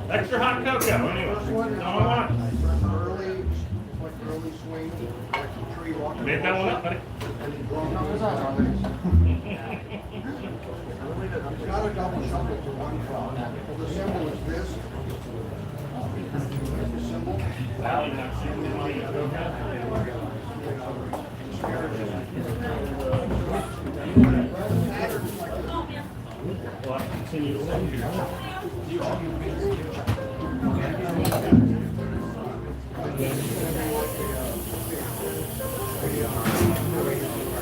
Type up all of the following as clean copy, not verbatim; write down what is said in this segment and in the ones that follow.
Extra hot cocoa, anyway. No, I want. Made that one up, buddy. It's not a double shuffle to one crowd. The symbol is this. The symbol. Valley, not seeing the money. Well, I continue to send you.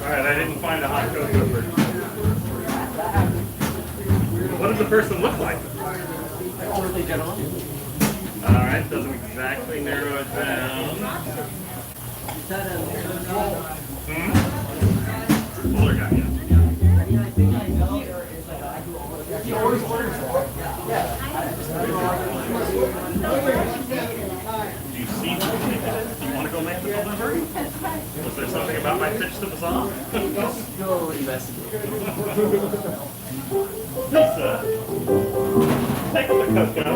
Alright, I didn't find a hot cocoa version. What does the person look like? Elderly gentleman. Alright, doesn't exactly narrow it down. Is that a Older guy, yeah. he always orders that. Yeah. Do you see something? Do you want to go make the delivery? Was there something about my pitch that was off? Go investigate. Lisa, take the cocoa.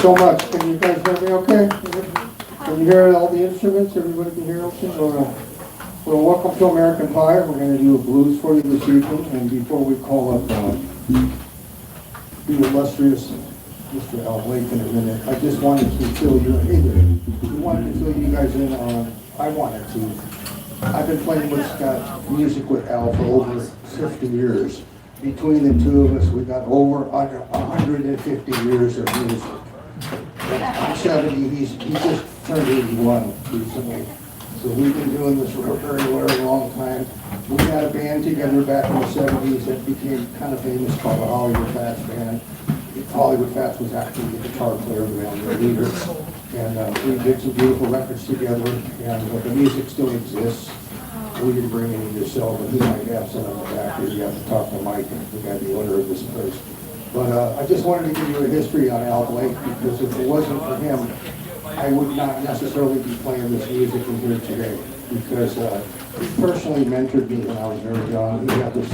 so much. Can you guys hear me okay? Can you hear all the instruments? Everybody can hear okay? Well, welcome to American Pie. We're going to do a blues for you this evening. And before we call up the illustrious Mr. Al Blake in a minute, I just wanted to fill you in. We wanted to fill you guys in on, I wanted to. I've been playing music with Al for over 50 years. Between the two of us, we got over 150 years of music. I'm 70, he just turned 81 recently. So we've been doing this for a very, very long time. We had a band together back in the 70s that became kind of famous called the Hollywood Fats Band. Hollywood Fats was actually the guitar player of the band, the leader. And we did some beautiful records together, and the music still exists. We didn't bring any to sell, but he might have some on the back here. You have to talk to Mike, the guy, the owner of this place. But I just wanted to give you a history on Al Blake, because if it wasn't for him, I would not necessarily be playing this music in here today, because he personally mentored me when I was very young. He had this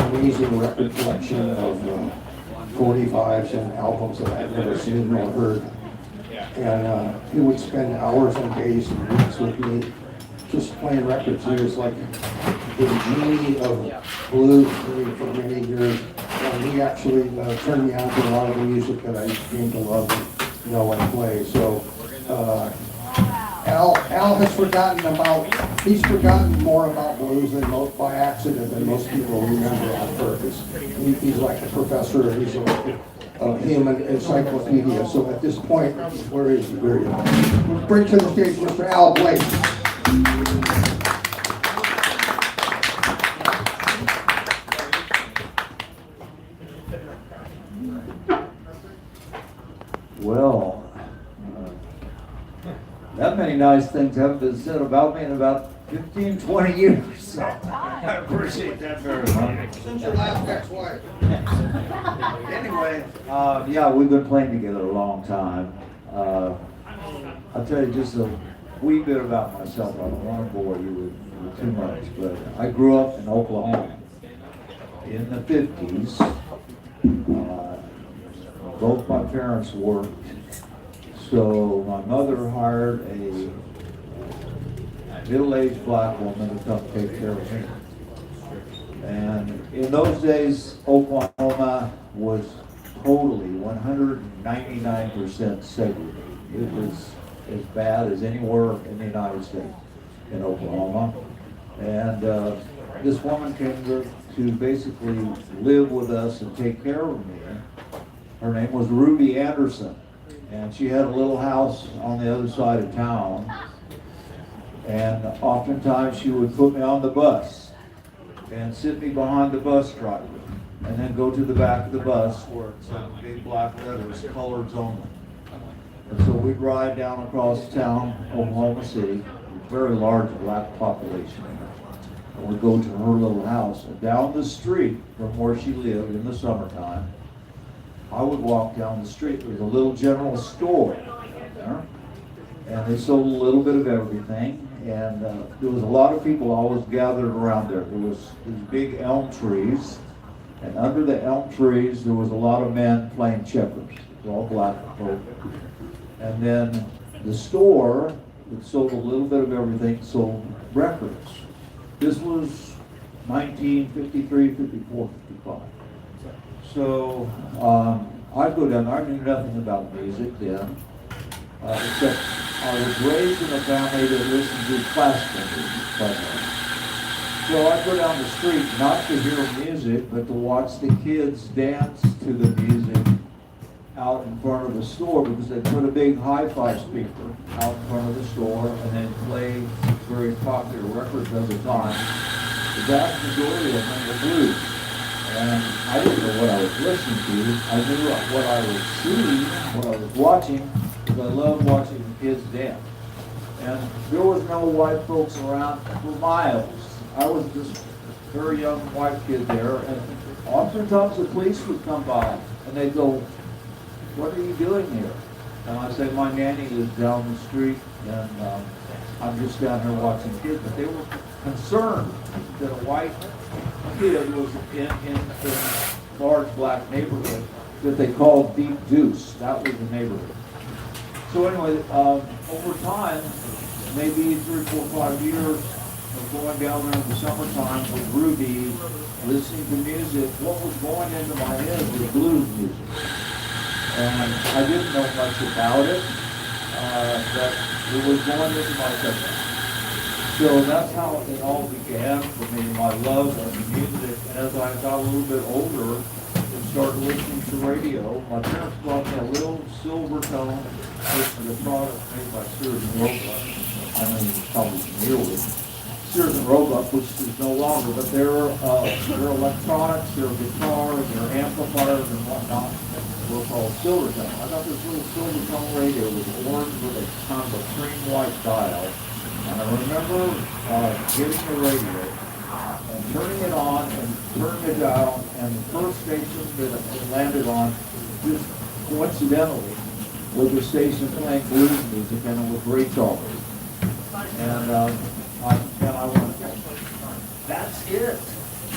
amazing record collection of 45s and albums that I'd never seen or heard. And he would spend hours and days and weeks with me just playing records. He was like the genie of blues for me for many years. And he actually turned me on to a lot of the music that I came to love and know and play. So Al has he's forgotten more about blues than by accident than most people remember on purpose. He's like a professor, he's like a human encyclopedia. So at this point, where is he? Here he is. Bring to the stage Mr. Al Blake. Well, that many nice things haven't been said about me in about 15, 20 years. So I appreciate that very much. Since your last ex-wife. Anyway, yeah, we've been playing together a long time. I'll tell you just a wee bit about myself. I don't want to bore you with too much, but I grew up in Oklahoma in the 50s. Both my parents worked, so my mother hired a middle-aged black woman to come take care of me. And in those days, Oklahoma was totally 199% segregated. It was as bad as anywhere in the United States in Oklahoma. And this woman came to basically live with us and take care of me. Her name was Ruby Anderson, and she had a little house on the other side of town. And oftentimes she would put me on the bus and sit me behind the bus driver, and then go to the back of the bus where it said big black letters, coloreds only. And so we'd ride down across town, Oklahoma City, very large black population. And we'd go to her little house, and down the street from where she lived in the summertime, I would walk down the street. There was a little general store there, and they sold a little bit of everything. And there was a lot of people always gathered around there. There was these big elm trees, and under the elm trees there was a lot of men playing checkers. It was all black folk. And then the store that sold a little bit of everything sold records. This was 1953, 54, 55. So I'd go down there. I knew nothing about music then, except I was raised in a family that listened to classical music primarily. So I'd go down the street not to hear music, but to watch the kids dance to the music out in front of the store, because they put a big hi-fi speaker out in front of the store and then play very popular records of the time. The vast majority of them were blues. And I didn't know what I was listening to. I knew what I was seeing, what I was watching, because I loved watching the kids dance. And there was no white folks around for miles. I was just a very young white kid there, and oftentimes the police would come by, and they'd go, "What are you doing here?" And I'd say, "My nanny lives down the street, and I'm just down here watching kids." But they were concerned that a white kid was in the large black neighborhood that they called Deep Deuce. That was the neighborhood. So anyway, over time, maybe 3, 4, 5 years of going down there in the summertime with Ruby, listening to music, what was going into my head was blues music. And I didn't know much about it, but it was going into my head. So that's how it all began for me, my love of music. And as I got a little bit older and started listening to radio, my parents bought me a little silver tone, which was a product made by Sears and Roebuck. I mean, it's probably familiar with Sears and Roebuck, which is no longer, but they're electronics, their guitars, their amplifiers and whatnot were called silver tone. I got this little silver tone radio with orange with a kind of a cream white dial. And I remember getting the radio and turning it on and turning it down, and the first station that it landed on, just coincidentally, was the station playing blues music, and it was Ray Charles. And I went, that's it.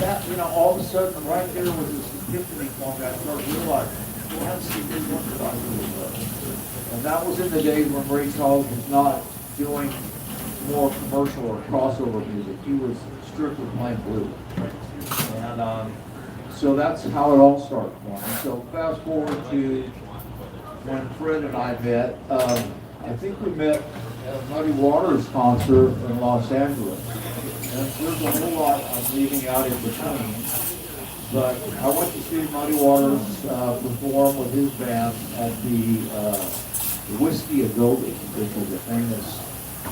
That, you know, all of a sudden, right there was this epiphany point. I started realizing, that's the good one that I really love. And that was in the days when Ray Charles was not doing more commercial or crossover music. He was strictly playing blues. And so that's how it all started for me. So fast forward to when Fred and I met. I think we met at a Muddy Waters concert in Los Angeles. And there's a whole lot I'm leaving out in between. But I went to see Muddy Waters perform with his band at the Whiskey Adobe, which was a famous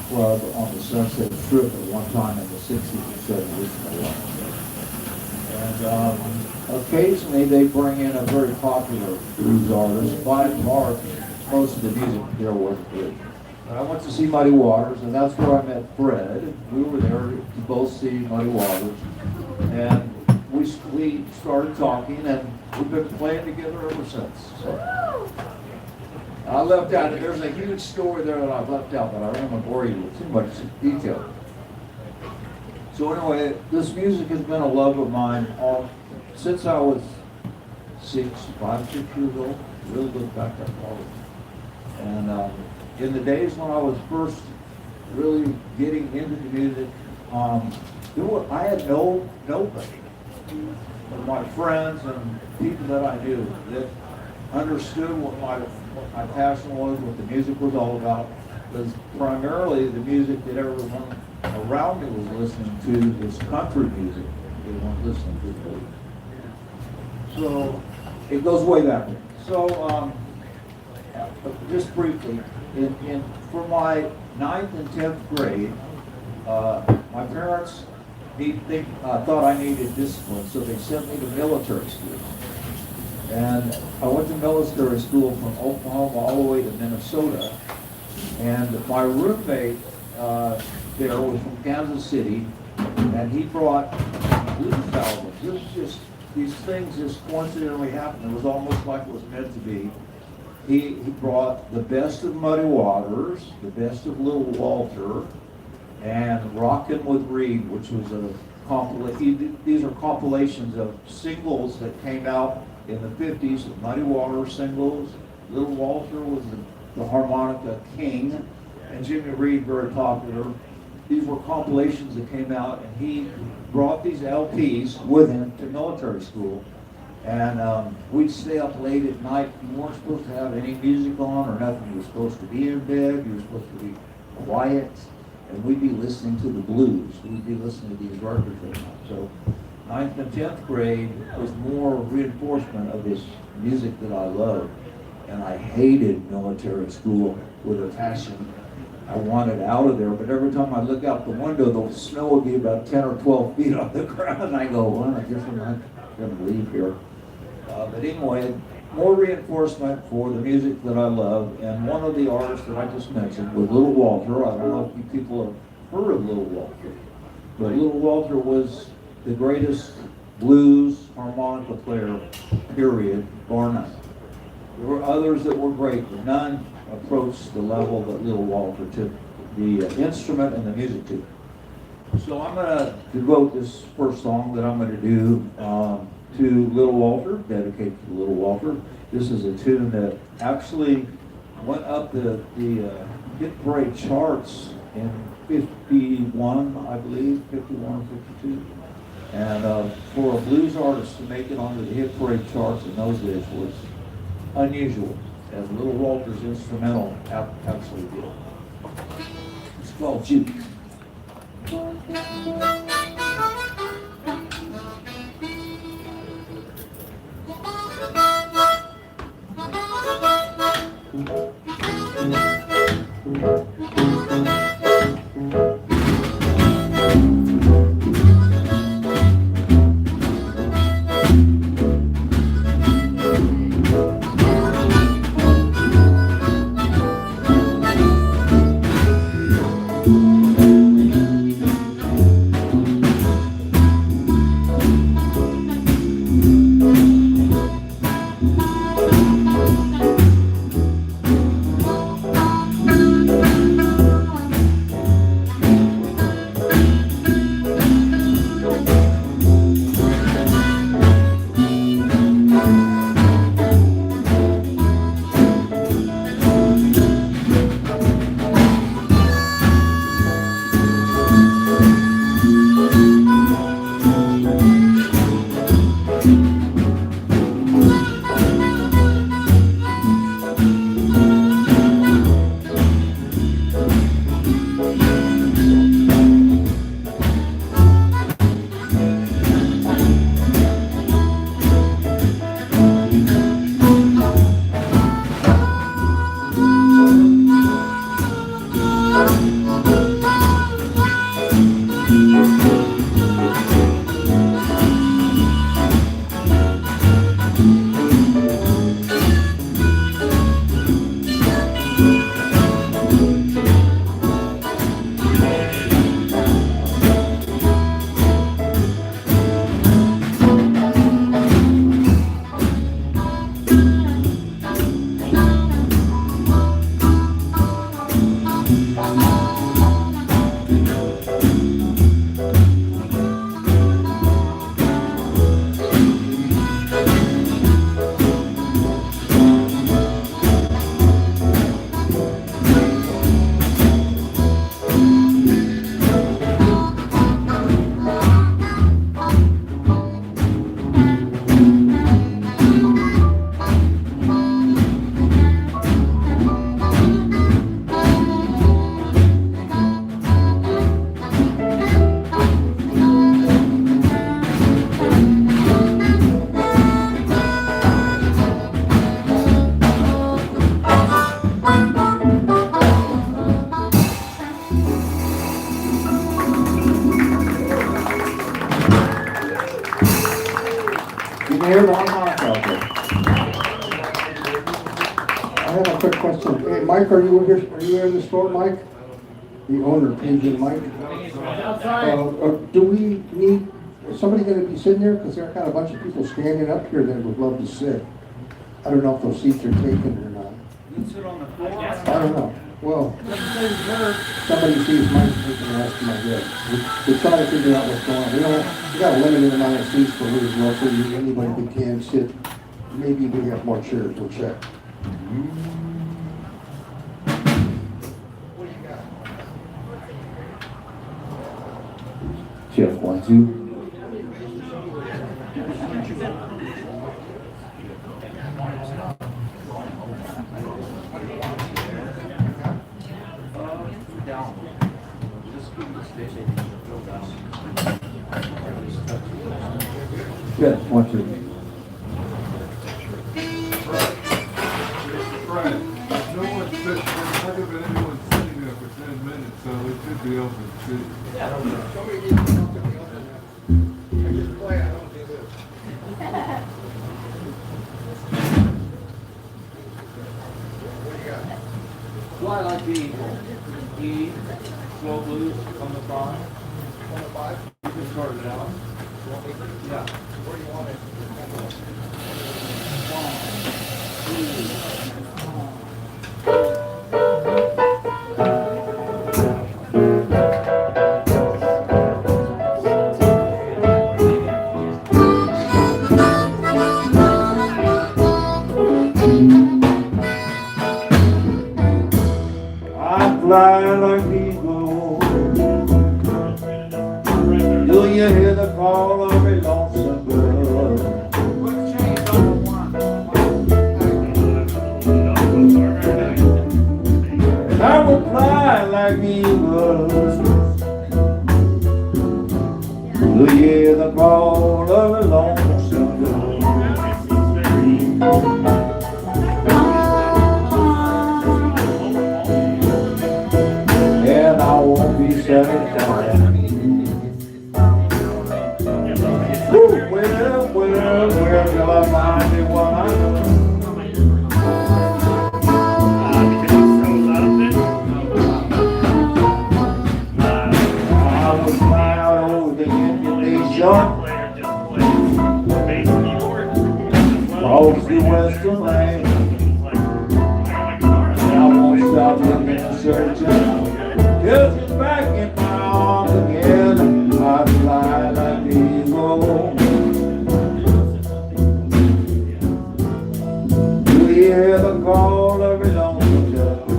club on the Sunset Strip at one time in the 60s and 70s. And occasionally they bring in a very popular blues artist. By and large, most of the music there wasn't good. But I went to see Muddy Waters, and that's where I met Fred. We were there to both see Muddy Waters. And we started talking, and we've been playing together ever since. So I left out, there's a huge story there that I've left out, but I don't want to bore you with too much detail. So anyway, this music has been a love of mine since I was 5, 6 years old. Really goes back that far. And in the days when I was first really getting into the music, I had nobody of my friends and people that I knew that understood what my passion was, what the music was all about. Because primarily the music that everyone around me was listening to was country music. They weren't listening to blues. So it goes way back. So just briefly, for my 9th and 10th grade, my parents thought I needed discipline, so they sent me to military school. And I went to military school from Oklahoma all the way to Minnesota. And my roommate there was from Kansas City, and he brought blues albums. These things just coincidentally happened. It was almost like it was meant to be. He brought the best of Muddy Waters, the best of Little Walter, and Rockin' with Reed, which was a compilation. These are compilations of singles that came out in the 50s, the Muddy Waters singles. Little Walter was the harmonica king, and Jimmy Reed, very popular. These were compilations that came out, and he brought these LPs with him to military school. And we'd stay up late at night. You weren't supposed to have any music on or nothing. You were supposed to be in bed. You were supposed to be quiet. And we'd be listening to the blues. We'd be listening to these records right now. So 9th and 10th grade was more reinforcement of this music that I loved. And I hated military school with a passion. I wanted out of there, but every time I look out the window, the snow would be about 10 or 12 feet on the ground, and I go, well, I guess I'm not going to leave here. But anyway, more reinforcement for the music that I love, and one of the artists that I just mentioned was Little Walter. I don't know if you people have heard of Little Walter, but Little Walter was the greatest blues harmonica player, period, bar none. There were others that were great, but none approached the level that Little Walter took the instrument and the music to. So I'm going to devote this first song that I'm going to do to Little Walter, dedicated to Little Walter. This is a tune that actually went up the hit parade charts in 51, I believe, 51, 52. And for a blues artist to make it onto the hit parade charts in those days was unusual, as Little Walter's instrumental absolutely did. It's called Juke. You can hear the harmonica out there. I have a quick question. Hey, Mike, are you here in the store, Mike? The owner, Agent Mike? Do we need, is somebody gonna be sitting there? Because there are kind of a bunch of people standing up here that would love to sit. I don't know if those seats are taken or not. You sit on the floor. I don't know. Well, somebody sees Mike, they can ask him, I guess. We're trying to figure out what's going on. We got a limited amount of seats for his well, so anybody that can sit. Maybe we have more chairs, we'll check. Check 1, 2. Check 1, 2. Right. No one sits, there's not gonna be anyone sitting there for 10 minutes, so it should be open too. Well, I like the E, slow blues on the 5. You can start it out. Yeah. Where do you want it? 1, 2. you hear the call of a lonesome dove? And I will fly like eagles. Do you hear the call of a lonesome dove? And I won't be satisfied. Where shall I find the one I love? I will fly out over the Indian Nation, across the western land. I won't stop looking and searching, till it's back in my arms again. I fly like the eagle. Do you hear the call of a lonesome dove?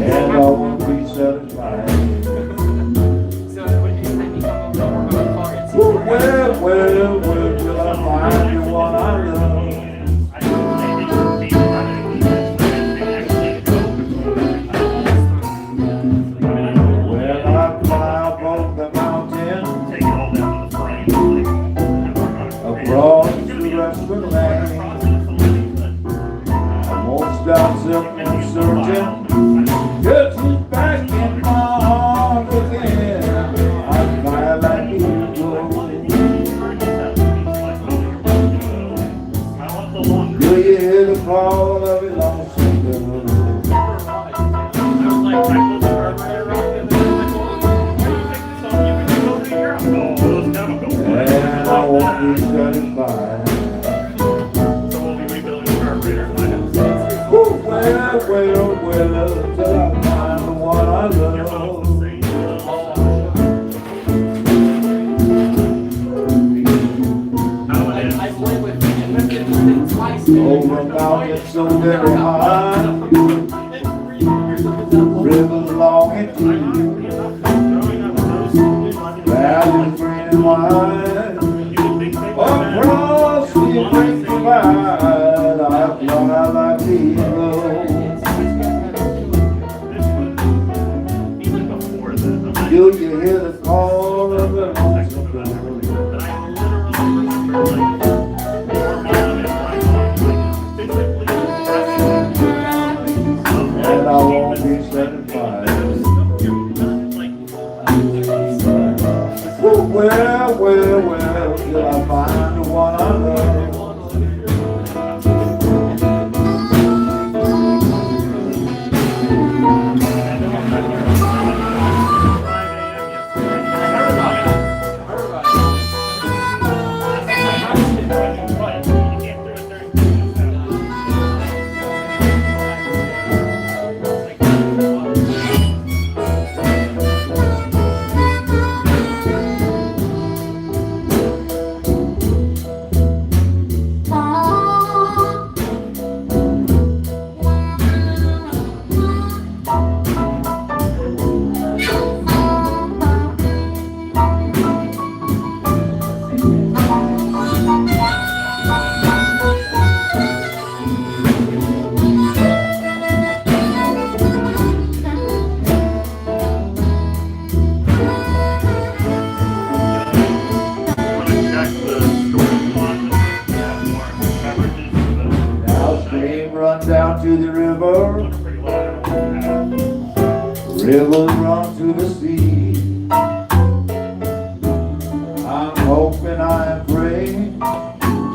And I won't be satisfied. Where till I find the one I love? Well, I fly above the mountain, across the western land. I won't stop searching, till she's back in my arms again. I fly like the eagle. Do you hear the call of a lonesome dove? And I won't be satisfied. Well, till I find the one I love. Over mountains so very high, rivers long and deep, valleys green and wide, across the great divide, I fly like the eagle. Do you hear the call of the lonesome dove? And I won't be satisfied. Well, till I find the one I love. Run down to the river, rivers run to the sea. I'm hoping, I am praying,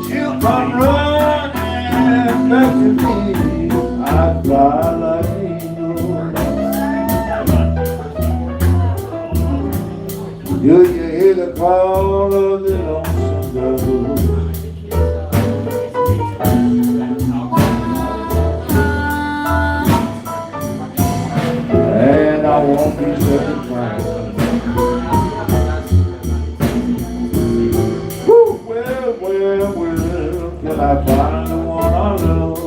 she'll come running back to me. I fly like an eagle. Do you hear the call of the lonesome dove? And I won't be satisfied. Well, till I find the one I love.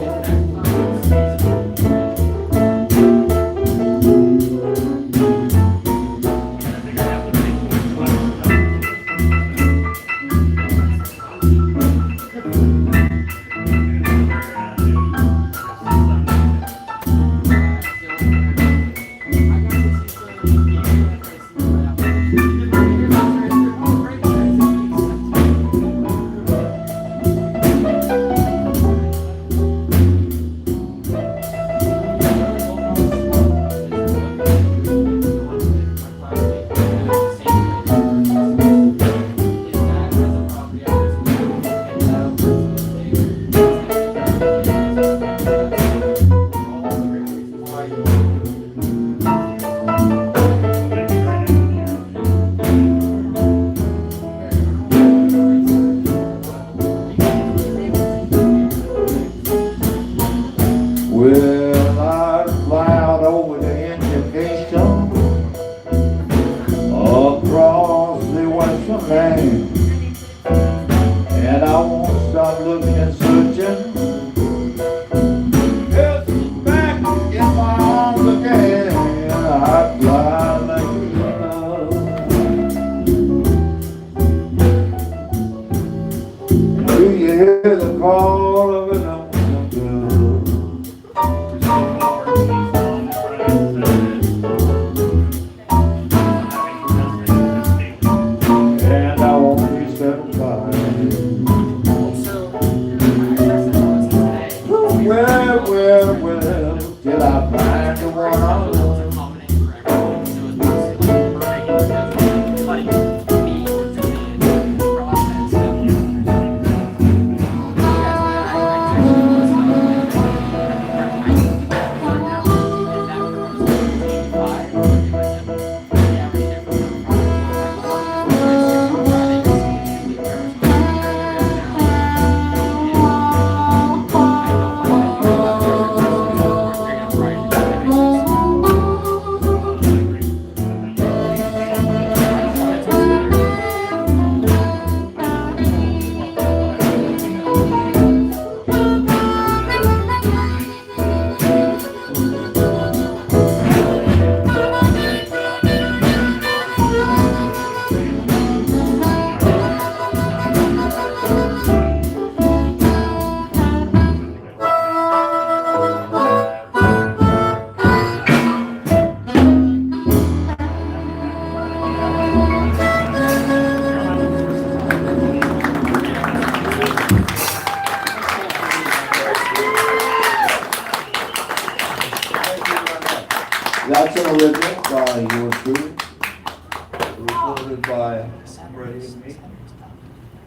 well, till I find the one I love. That's an original by yours truly, recorded by Freddie and me.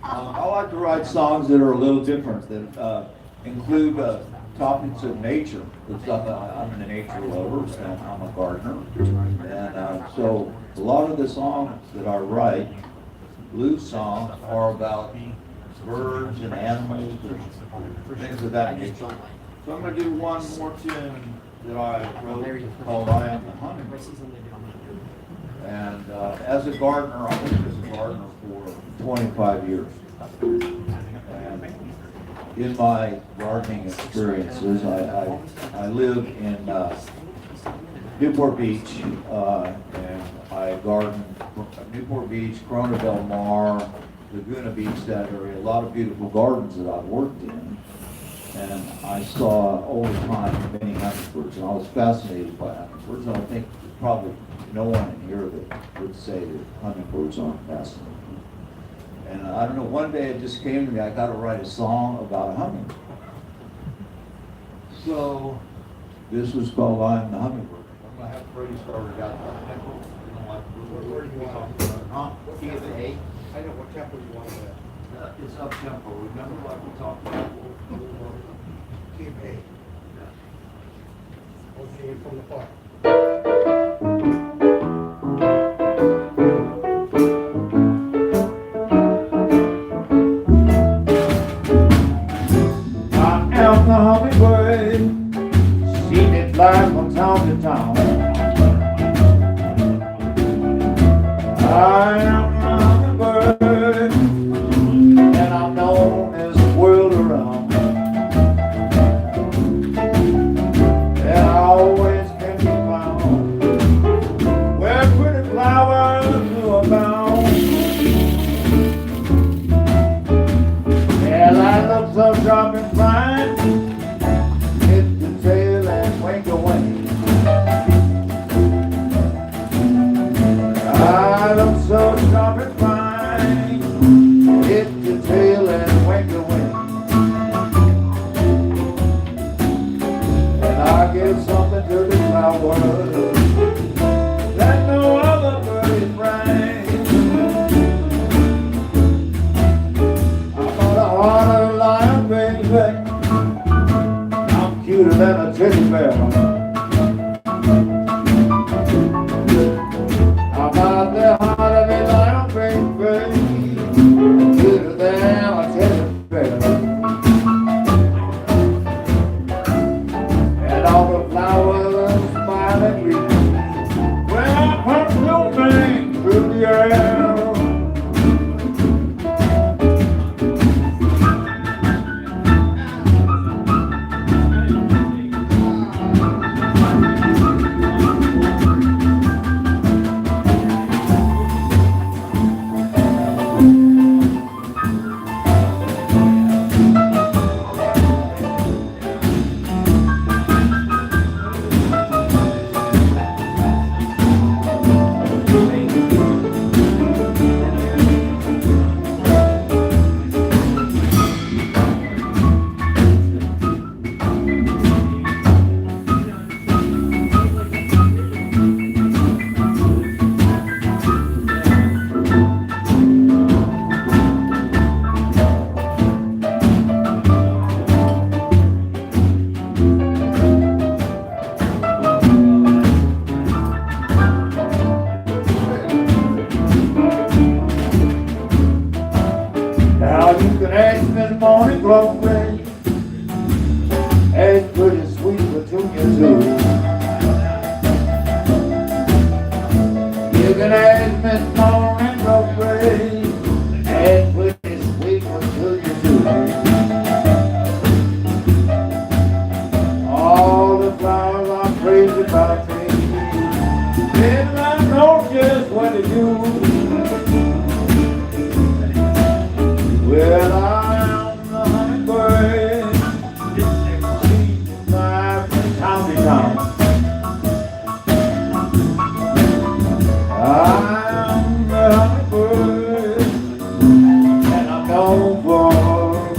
I like to write songs that are a little different, that include topics of nature. I'm a nature lover, and I'm a gardener. And so a lot of the songs that I write, blues songs, are about birds and animals, or things of that nature. So I'm going to do one more tune that I wrote called I Am the Hummingbird. And as a gardener, I worked as a gardener for 25 years. And in my gardening experiences, I live in Newport Beach, and I garden Newport Beach, Corona Del Mar, Laguna Beach, that area, a lot of beautiful gardens that I've worked in. And I saw all the time many hummingbirds, and I was fascinated by hummingbirds. And I think there's probably no one in here that would say that hummingbirds aren't fascinating. And I don't know, one day it just came to me, I got to write a song about a hummingbird. So this was called I Am the Hummingbird. I'm going to have Freddie start it out. Where do you want it? Huh? Key of the A? I know, what tempo you want it at? It's up tempo. Remember like we talked about? Key of A. Okay, from the part. I am the hummingbird, seen it fly from town to town. I am the hummingbird, and I'm known as the world around. And I always can be found where pretty flowers do abound. Well, I look so sharp and fine, hit the tail and wink away. I look so sharp and fine, hit the tail and wink away. And I give something to the flowers that no other bird brings. I'm on the heart of a lion, baby. I'm cuter than a teddy bear. About the heart of a lion, baby, cuter than a teddy bear. And all the flowers smile and greet when I punch your thing through the air. about me. Then I know just what to do. Well, I'm the hummingbird, she's my town to town. I'm the hummingbird, and I'm known for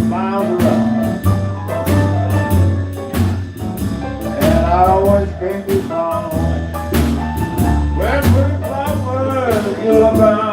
miles around. And I always can be found where pretty flowers you're abound.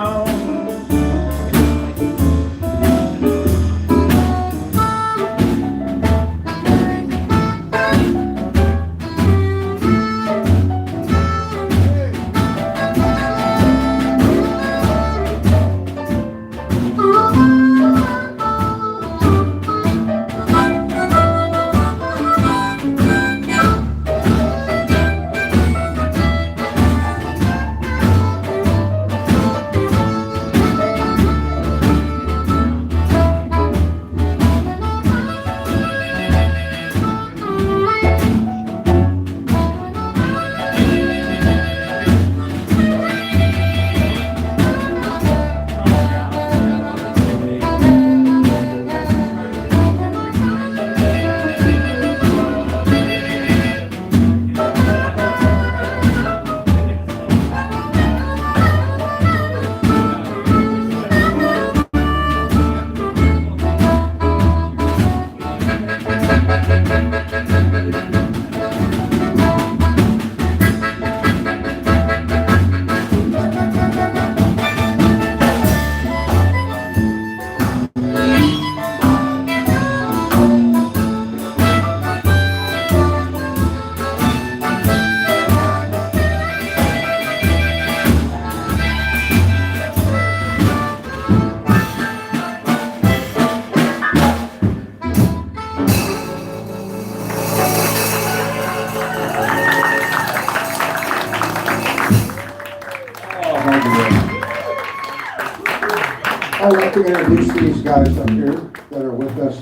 I'd like to introduce these guys up here that are with us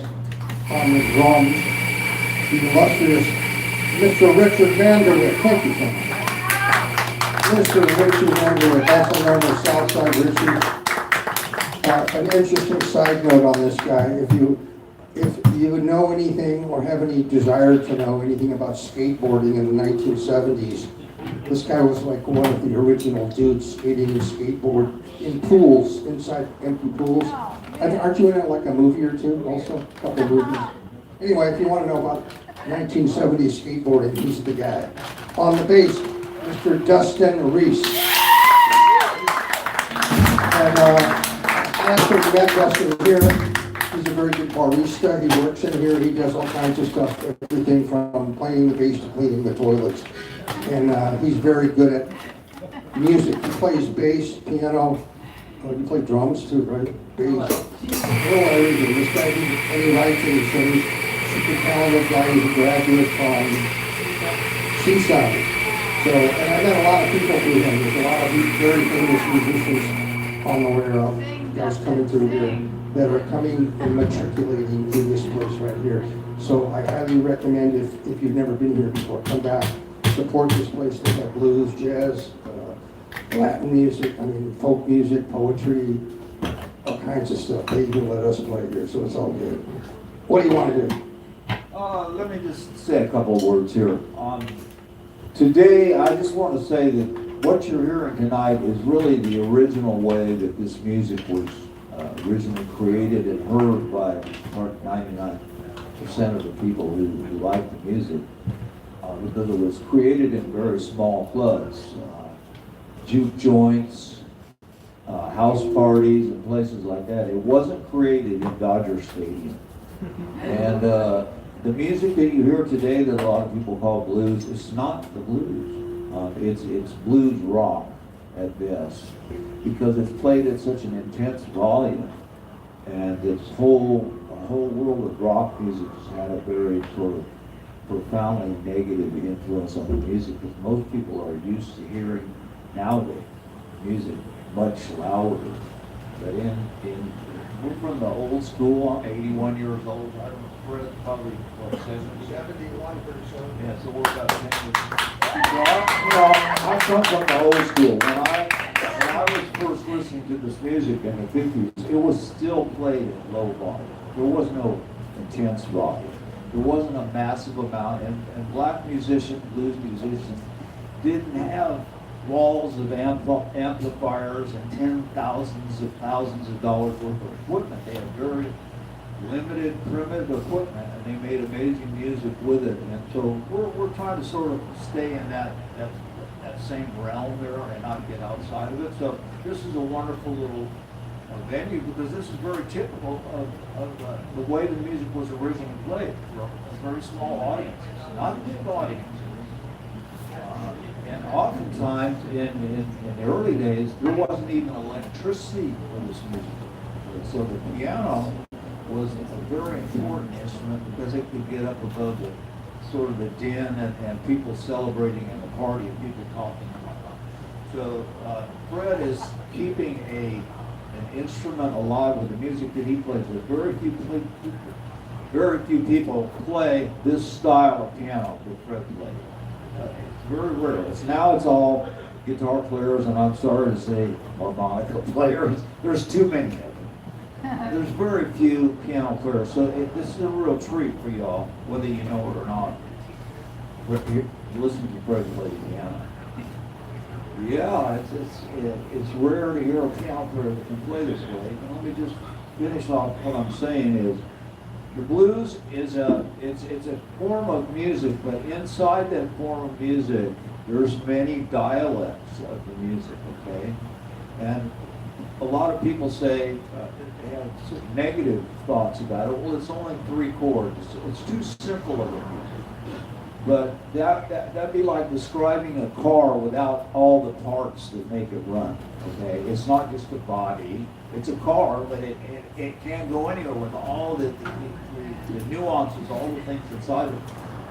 on the drums. The illustrious Mr. Richard Vanderwitt. Thank you so much. Mr. Richard Vanderwitt, also known as Southside Richie. An interesting side note on this guy. If you know anything or have any desire to know anything about skateboarding in the 1970s, this guy was like one of the original dudes skating and skateboard in pools, inside empty pools. Aren't you in like a movie or two also? A couple of movies. Anyway, if you want to know about 1970s skateboarding, he's the guy. On the bass, Mr. Dustin Reese. And after we got Dustin here, he's a very good barista. He works in here. He does all kinds of stuff, everything from playing the bass to cleaning the toilets. And he's very good at music. He plays bass, piano. You play drums too, right? Bass. Everything. This guy, and he writes and he sings. Super talented guy. He's a graduate from Seaside. So, and I met a lot of people through him. There's a lot of very famous musicians on the way up. Guys coming through here that are coming and matriculating in this place right here. So I highly recommend if you've never been here before, come back. Support this place. They have blues, jazz, Latin music, folk music, poetry, all kinds of stuff. They even let us play here, so it's all good. What do you want to do? Let me just say a couple of words here. Today, I just want to say that what you're hearing tonight is really the original way that this music was originally created and heard by 99% of the people who like the music. Because it was created in very small clubs, juke joints, house parties, and places like that. It wasn't created in Dodger Stadium. And the music that you hear today that a lot of people call blues, it's not the blues. It's blues rock at best, because it's played at such an intense volume, and the whole world of rock music has had a very sort of profoundly negative influence on the music, because most people are used to hearing nowadays music much louder. But in we're from the old school. I'm 81 years old. I don't know, Fred, probably, what, 70? 71 pretty soon. Yeah, so we're about 10 years. So I come from the old school. When I was first listening to this music in the 50s, it was still played at low volume. There was no intense volume. There wasn't a massive amount, and black musicians, blues musicians, didn't have walls of amplifiers and thousands of dollars worth of equipment. They had very limited, primitive equipment, and they made amazing music with it. And so we're trying to sort of stay in that same realm there and not get outside of it. So this is a wonderful little venue because this is very typical of the way the music was originally played for a very small audience, not big audience. And oftentimes in the early days, there wasn't even electricity for this music. So the piano was a very important instrument because it could get up above the sort of the din and people celebrating in the party and people talking and whatnot. So Fred is keeping an instrument alive with the music that he plays with. Very few people play this style of piano that Fred played. It's very rare. Now it's all guitar players, and I'm sorry to say harmonica players. There's too many of them. There's very few piano players, so this is a real treat for y'all, whether you know it or not. You listen to Fred play the piano. Yeah, it's rare to hear a piano player that can play this way. And let me just finish off what I'm saying is, the blues is it's a form of music, but inside that form of music, there's many dialects of the music, okay? And a lot of people say, they have negative thoughts about it. Well, it's only 3 chords. It's too simple of a music. But that'd be like describing a car without all the parts that make it run, okay? It's not just a body. It's a car, but it can't go anywhere with all the nuances, all the things inside of it.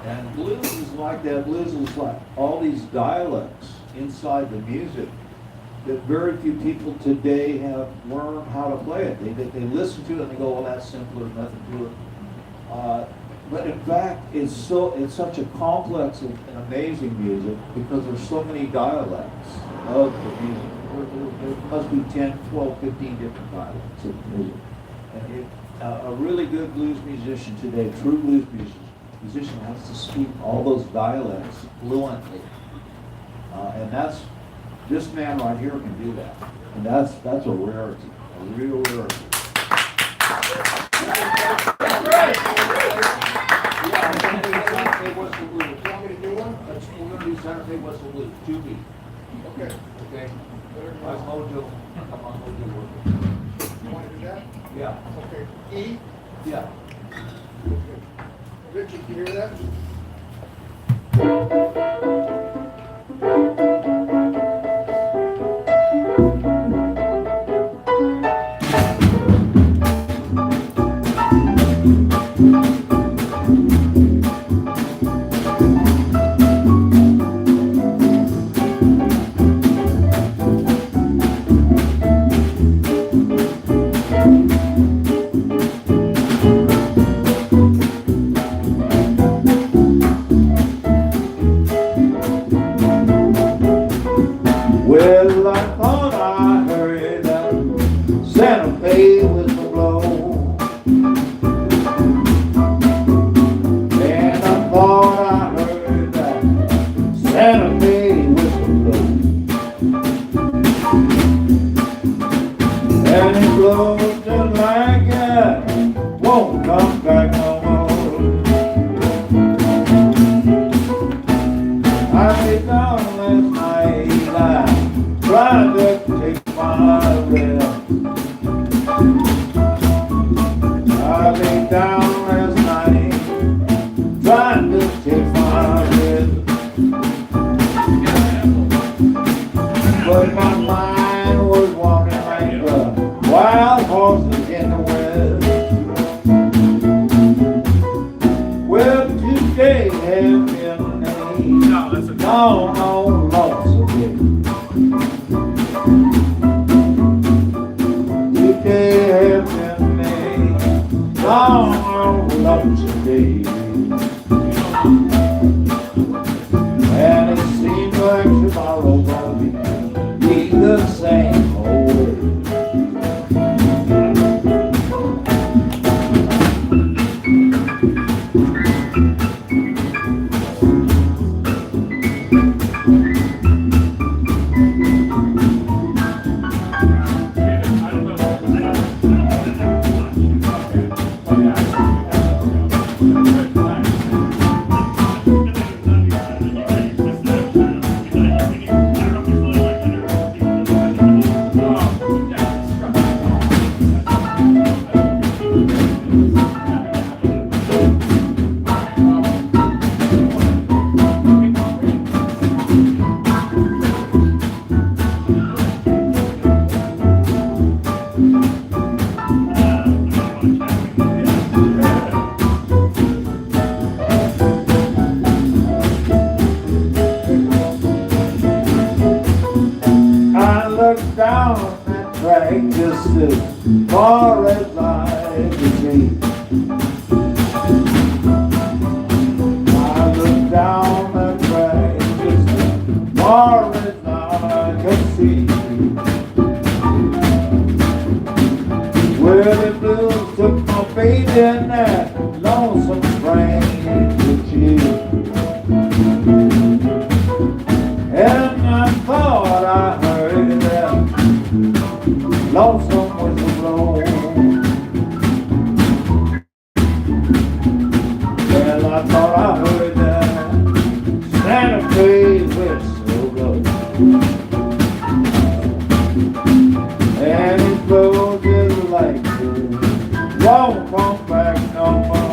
And blues is like that. Blues is like all these dialects inside the music that very few people today have learned how to play it. They listen to it and they go, well, that's simple, there's nothing to it. But in fact, it's such a complex and amazing music because there's so many dialects of the music. There must be 10, 12, 15 different dialects of music. And a really good blues musician today, true blues musician, has to speak all those dialects fluently. And this man right here can do that. And that's a rarity, a real rarity. That's right. Yeah, I'm going to do Santa Fe Whistle Blues. You want me to do one? We're going to do Santa Fe Whistle Blues, 2 beats. Okay. Okay? How's Mojo? Come on, Mojo working. You want to do that? Yeah. Okay. E. Yeah. Richie, can you hear that? Well, I thought I heard that Santa Fe whistle blow, and I thought I heard that Santa Fe whistle blow, and it blows just like it won't come back no more. I lay down last night, trying to take my rest. I lay down last night, trying to take my rest. But my mind was wandering like the wild horses in the west. Well, today has been a long loss of it. Today has been as far as I can see. I look down the track as far as I can see. Well, the blues took my baby in that lonesome train to chill. And I thought I heard that lonesome whistle blow. Well, I thought I heard that Santa Fe whistle blow. And it blows just like this, won't come back no more.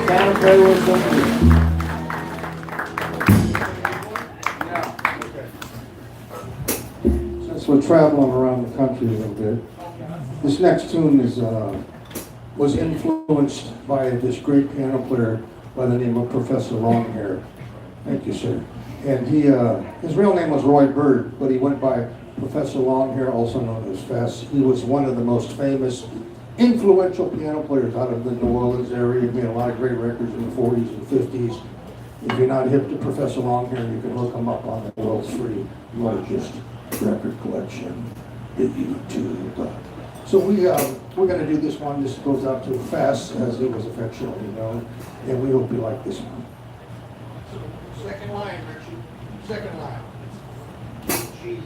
Santa Fe was something. Since we're traveling around the country a little bit, this next tune was influenced by this great piano player by the name of Professor Longhair. Thank you, sir. And his real name was Roy Bird, but he went by Professor Longhair, also known as Fess. He was one of the most famous, influential piano players out of the New Orleans area. He made a lot of great records in the 40s and 50s. If you're not hip to Professor Longhair, you can look him up on the world's free largest record collection, the YouTube. So we're going to do this one. This goes out to Fess, as he was affectionately known, and we hope you like this one. Second line, Richie. Second line. G.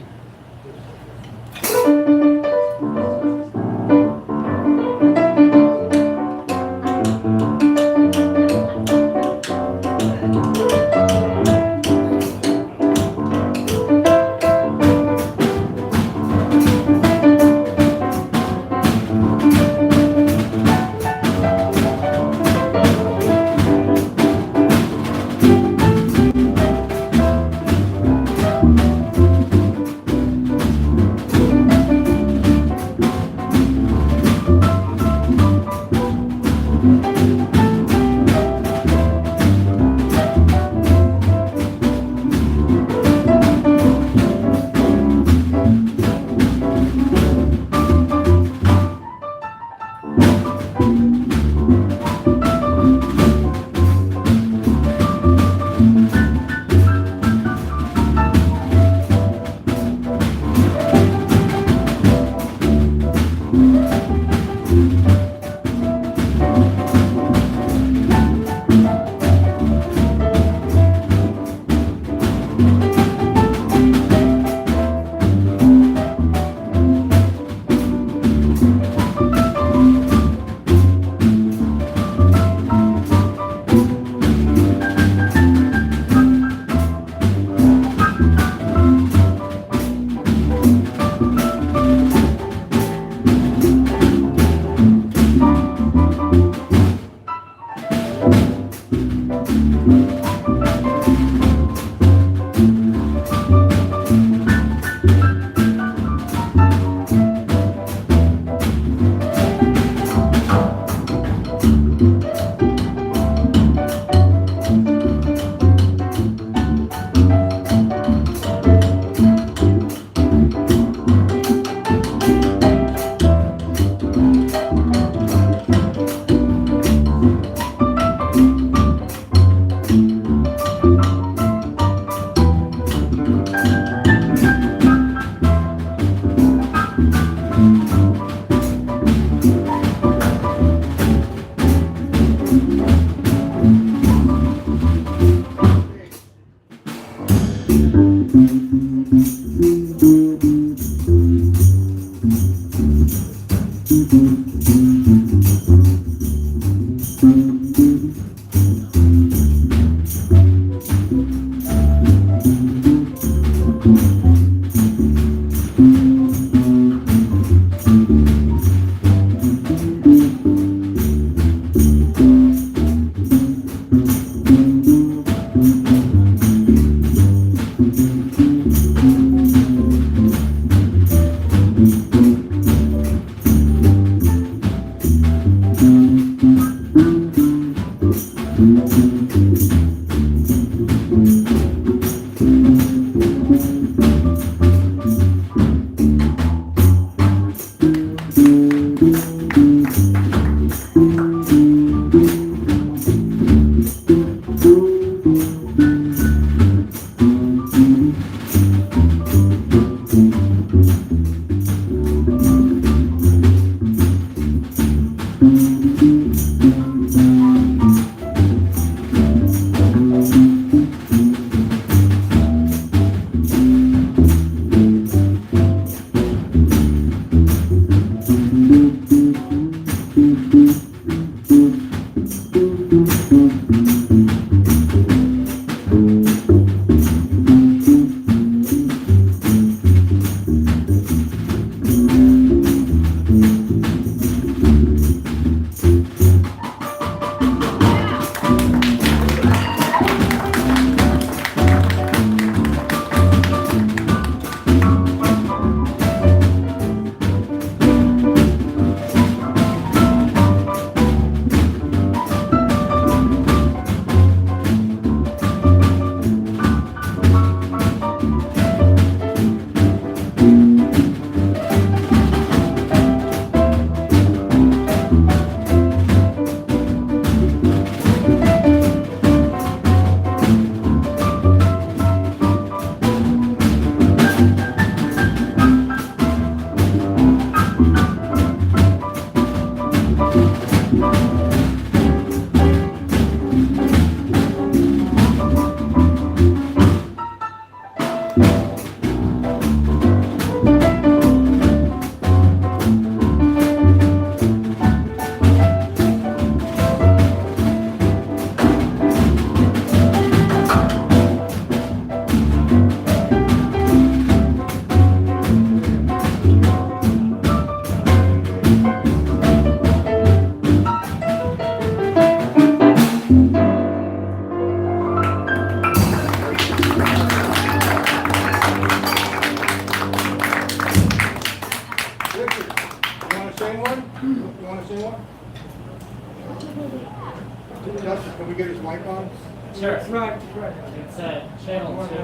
Dustin, can we get his mic on? Sure. Right. It's channel 2. I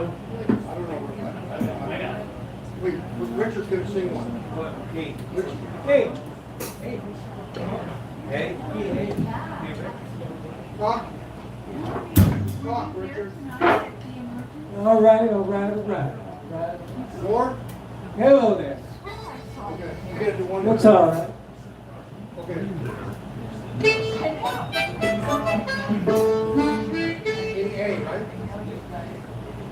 don't know where I got it. Wait, Richard's gonna sing one. Hey. Richard. Hey. Hey. Talk. Talk, Richard. All right. More? Hello there. Okay, you gotta do one. What's all right? Okay. 88, right?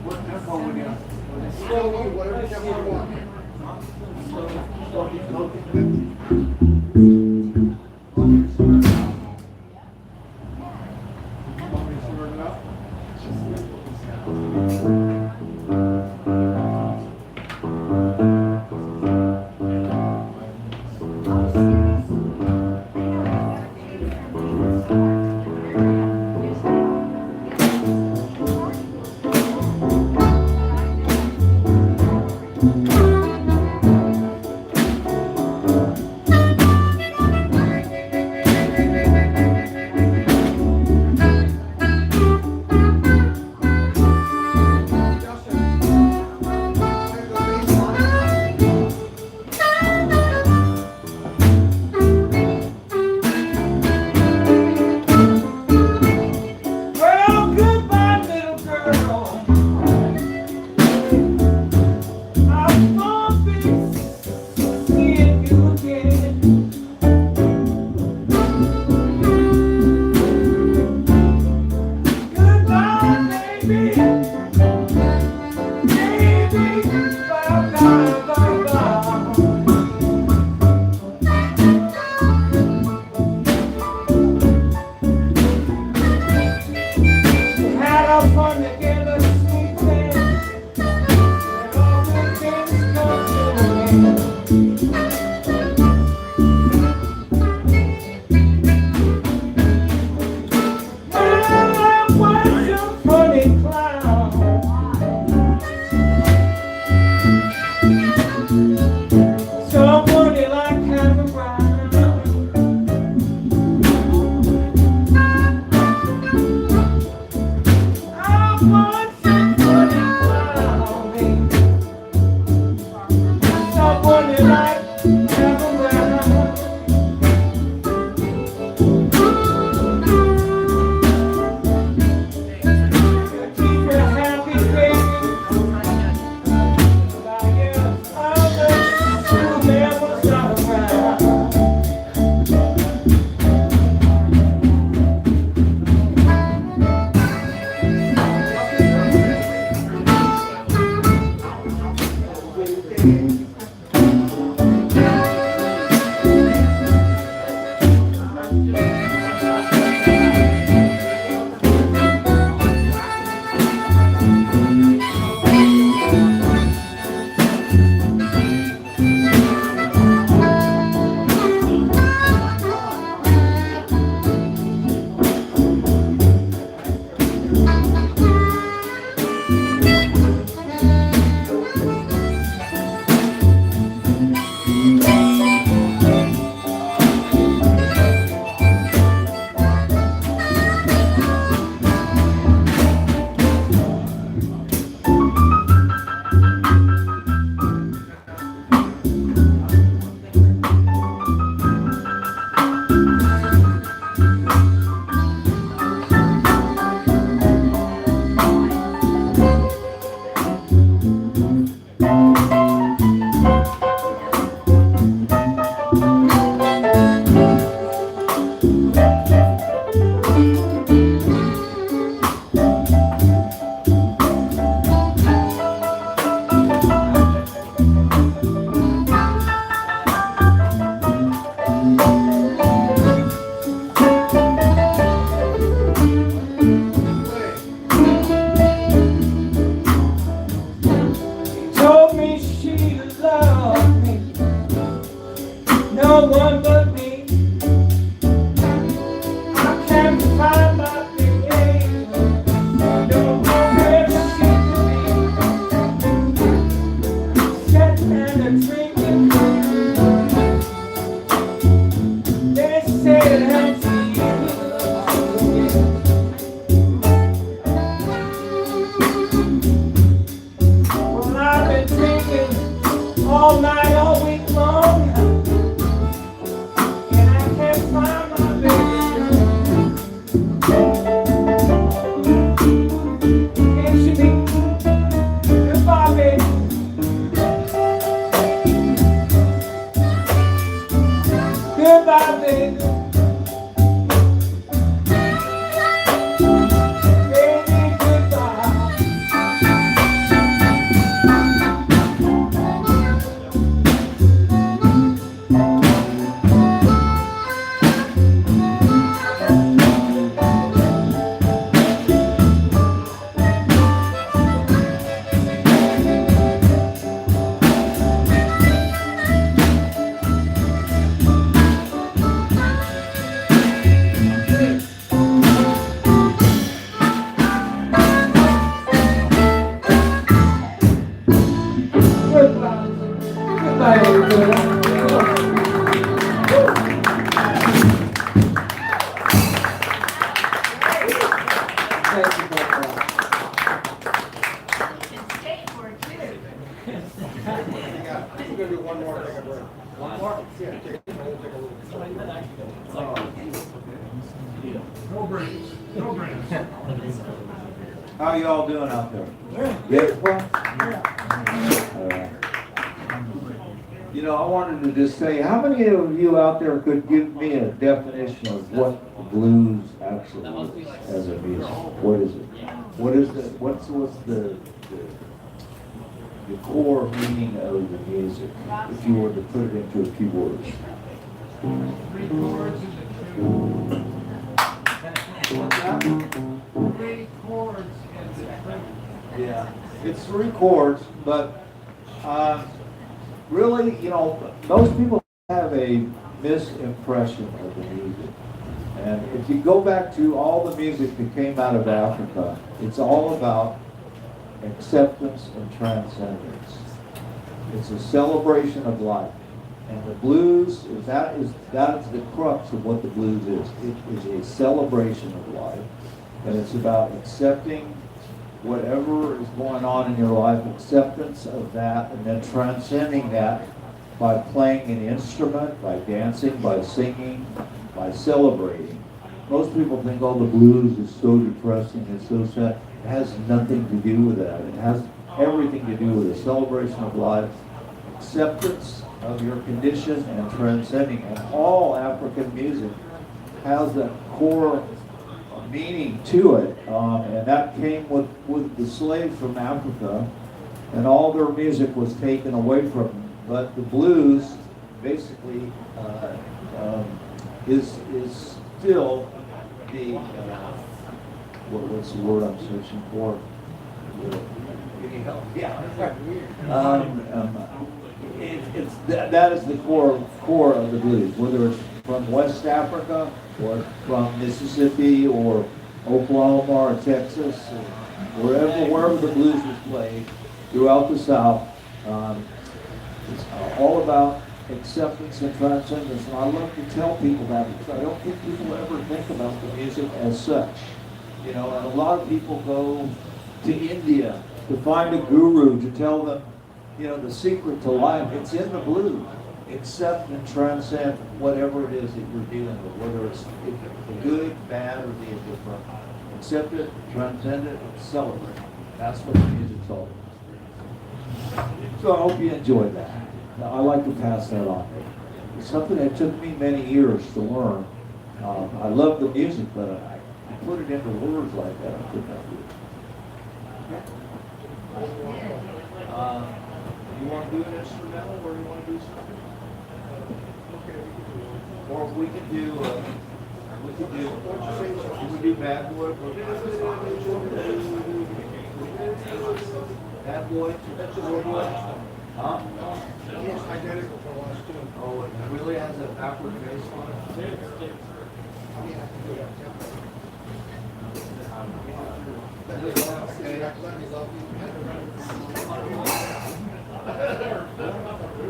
What tempo we got? Slowly, whatever tempo you want. it helps you. Well, I've been drinking all night, all week long, and I can't find my baby. Can't you be goodbye, baby? Goodbye, baby. Baby, goodbye. Goodbye. Goodbye, everybody. Thank you very much. We're gonna do one more, take a break. One more? Yeah, take a little. No brains, no brains. How y'all doing out there? Good? All right. You know, I wanted to just say, how many of you out there could give me a definition of what the blues actually is as a music? What is it? What is the, what's the core meaning of the music, if you were to put it into a few words? Three chords and the two. Three chords and the Yeah, it's 3 chords, but really, you know, most people have a misimpression of the music. And if you go back to all the music that came out of Africa, it's all about acceptance and transcendence. It's a celebration of life. And the blues, that is the crux of what the blues is. It is a celebration of life. And it's about accepting whatever is going on in your life, acceptance of that, and then transcending that by playing an instrument, by dancing, by singing, by celebrating. Most people think, oh, the blues is so depressing, it's so sad. It has nothing to do with that. It has everything to do with a celebration of life, acceptance of your condition, and transcending. And all African music has that core meaning to it, and that came with the slaves from Africa, and all their music was taken away from them. But the blues basically is still the what's the word I'm searching for? Can you help? Yeah. That is the core of the blues, whether it's from West Africa or from Mississippi or Oklahoma or Texas, or wherever the blues was played throughout the South. It's all about acceptance and transcendence, and I love to tell people that because I don't think people ever think about the music as such. You know, and a lot of people go to India to find a guru to tell them, you know, the secret to life. It's in the blues. Accept and transcend whatever it is that you're dealing with, whether it's the good, bad, or the indifferent. Accept it, transcend it, and celebrate. That's what the music's all about. So I hope you enjoyed that. Now, I like to pass that on. It's something that took me many years to learn. I love the music, but I put it into words like that. I could not do it. You want to do an instrumental, or you want to do something? Or we could do Bad Boy. Bad Boy? Huh? It's identical to the last two. Oh, it really has a backward bass on it?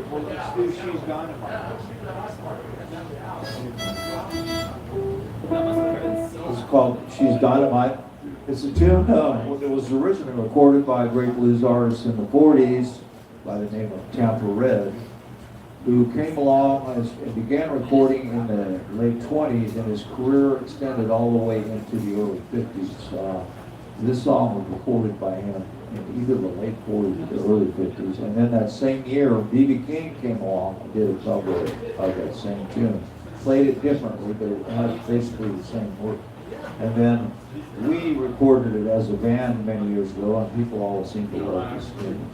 Well, let's do She's Dynamite. called She's Dynamite. It's a tune that was originally recorded by a great blues artist in the 40s by the name of Tampa Red, who came along and began recording in the late 20s, and his career extended all the way into the early 50s. This song was recorded by him in either the late 40s or the early 50s, and then that same year, B.B. King came along and did a cover of that same tune. Played it differently, but it had basically the same work. And then we recorded it as a band many years ago, and people always seem to love this tune.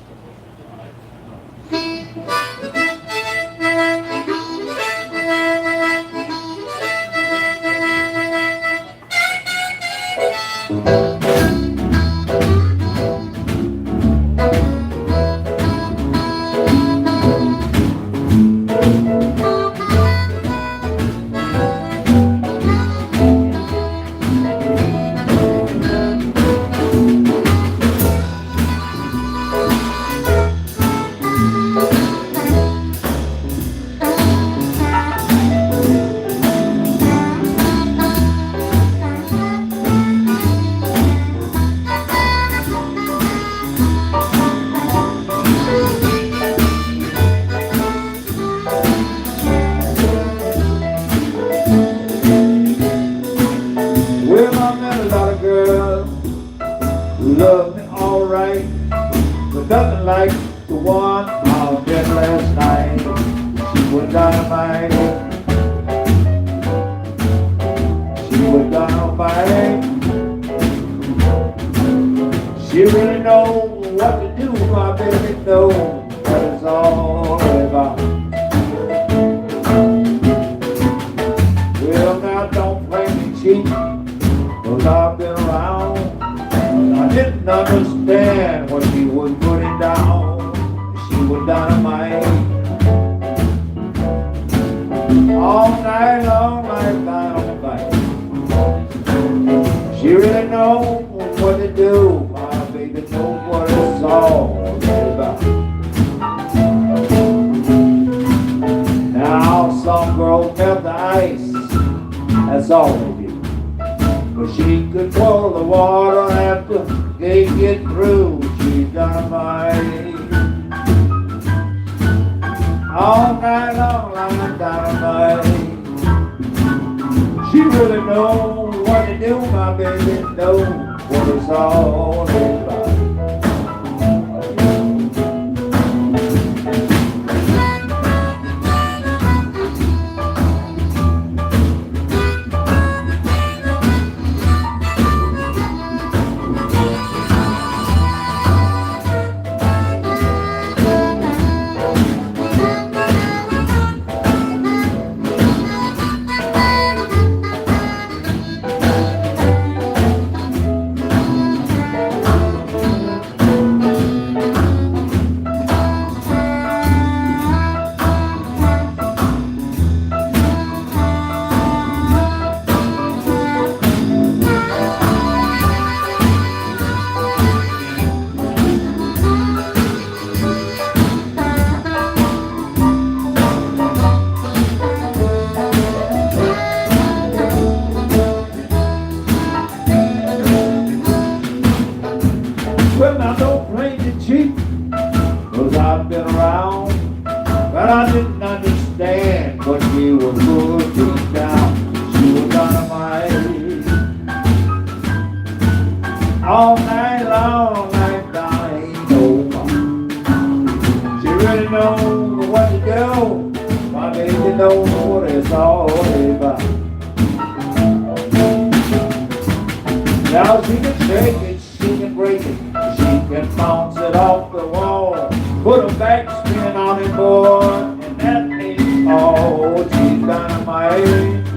Love me alright, but nothing like the one I met last night. She was dynamite. She was dynamite. She really knows what to do, my baby knows what it's all about. Well, now don't play me cheap, 'cause I've been around. I didn't understand what she was putting down. She was dynamite. All night long, like dynamite. She really knows what to do. My baby knows what it's all about. Now some girls melt the ice. That's all they do. But she could boil the water after they get through. She's dynamite. All night long like dynamite. She really knows what to do, my baby knows what it's all about. Well, now don't play me cheap, 'cause I've been around, but I didn't understand what she was putting down. She was dynamite. All night long, like dynamite. She really knows what to do. My baby knows what it's all about. Now she can shake it, she can break it, she can bounce it off the wall, put a backspin on it, boy, and that ain't all. She's dynamite.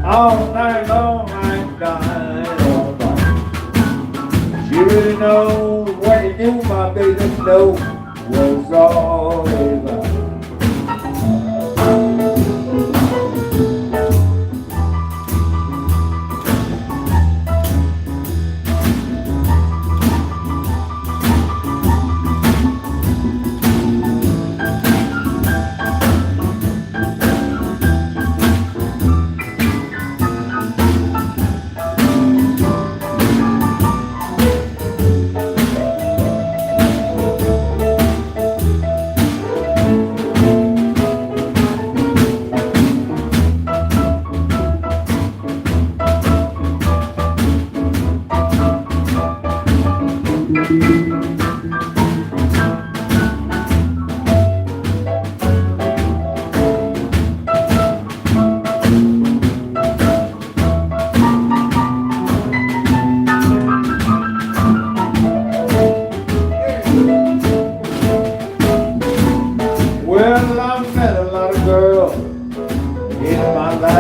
All night long, like dynamite. She really knows what to do, my baby knows what it's all about.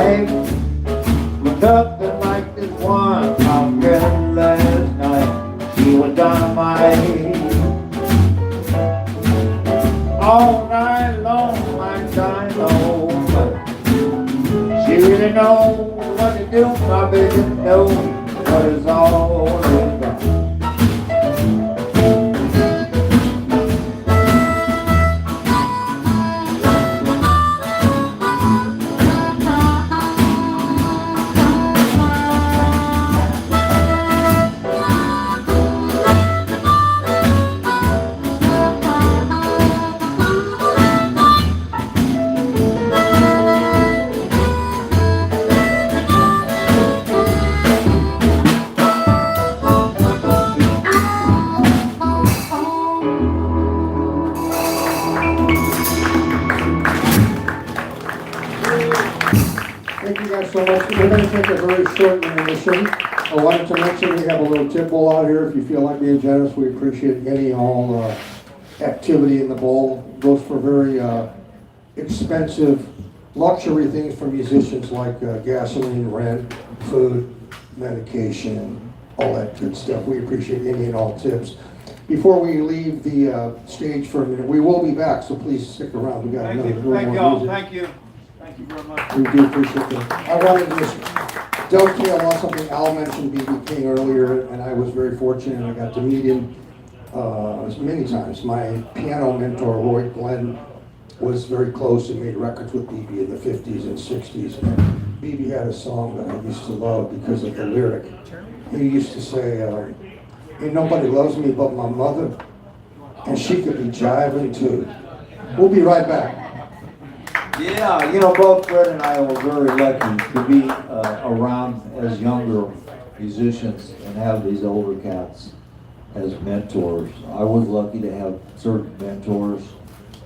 night, but nothing like this one I read last night. She was dynamite. All night long like dynamite. She really knows what to do, my baby knows what it's all about. Thank you guys so much. We're going to take a very short intermission. I wanted to mention we have a little tip bowl out here. If you feel like being generous, we appreciate any and all activity in the bowl. Goes for very expensive luxury things for musicians like gasoline, rent, food, medication, all that good stuff. We appreciate any and all tips. Before we leave the stage for a minute, we will be back, so please stick around. We got another little more music. Thank you. Thank you very much. We do appreciate that. I wanted to just dovetail on something Al mentioned, B.B. King, earlier, and I was very fortunate. I got to meet him many times. My piano mentor, Roy Glenn, was very close and made records with B.B. in the 50s and 60s. B.B. had a song that I used to love because of the lyric. He used to say, ain't nobody loves me but my mother, and she could be jiving too. We'll be right back. Yeah, you know, both Fred and I were very lucky to be around as younger musicians and have these older cats as mentors. I was lucky to have certain mentors,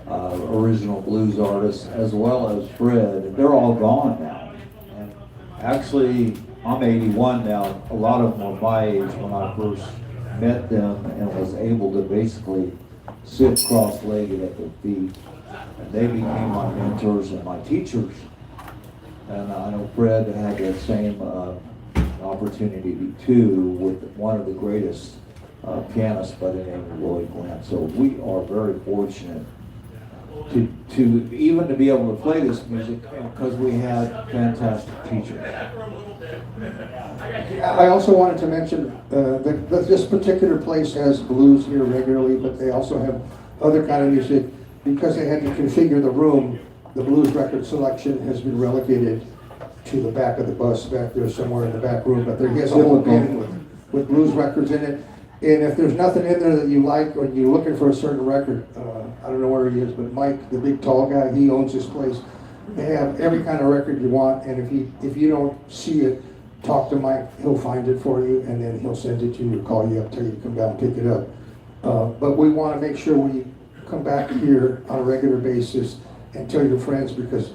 original blues artists, as well as Fred. They're all gone now. And actually, I'm 81 now. A lot of them were my age when I first met them and was able to basically sit cross-legged at their feet. And they became my mentors and my teachers. And I know Fred had that same opportunity too with one of the greatest pianists by the name of Roy Glenn. So we are very fortunate to even to be able to play this music because we had fantastic teachers. I also wanted to mention that this particular place has blues here regularly, but they also have other kind of music. Because they had to configure the room, the blues record selection has been relegated to the back of the bus back there somewhere in the back room. But there is a whole bin with blues records in it. And if there's nothing in there that you like or you're looking for a certain record, I don't know where he is, but Mike, the big tall guy, he owns this place. They have every kind of record you want, and if you don't see it, talk to Mike. He'll find it for you, and then he'll send it to you or call you up, tell you to come down and pick it up. But we want to make sure we come back here on a regular basis and tell your friends, because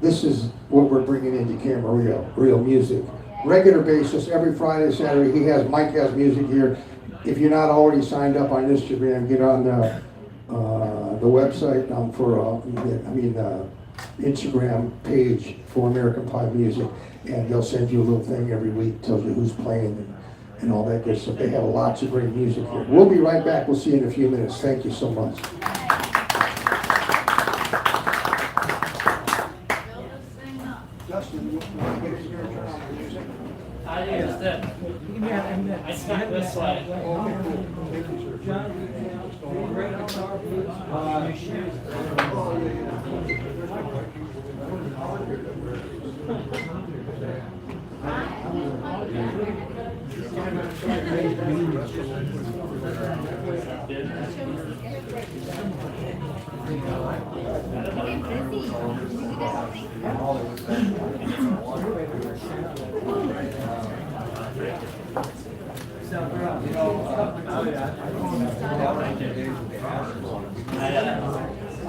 this is what we're bringing into Camarillo, real music. Regular basis, every Friday, Saturday, Mike has music here. If you're not already signed up on Instagram, get on the website Instagram page for American Pie Music, and they'll send you a little thing every week, tells you who's playing and all that good stuff. They have lots of great music here. We'll be right back. We'll see you in a few minutes. Thank you so much. Dustin, you want to get your turn on the music? I used it. I snuck this way. Okay, cool. Thank you, sir.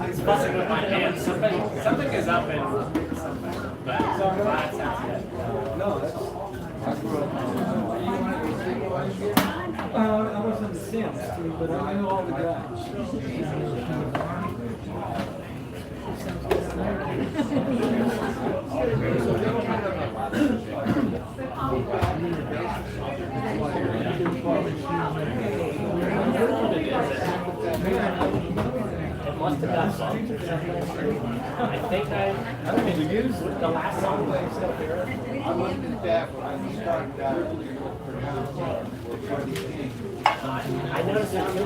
It's fussing with my hands. Something is up in somewhere. But that sounds good. No, I wasn't the Sims, but I knew all the guys. think I used the last song that I'm still here. I looked at that when I started out. I noticed it too.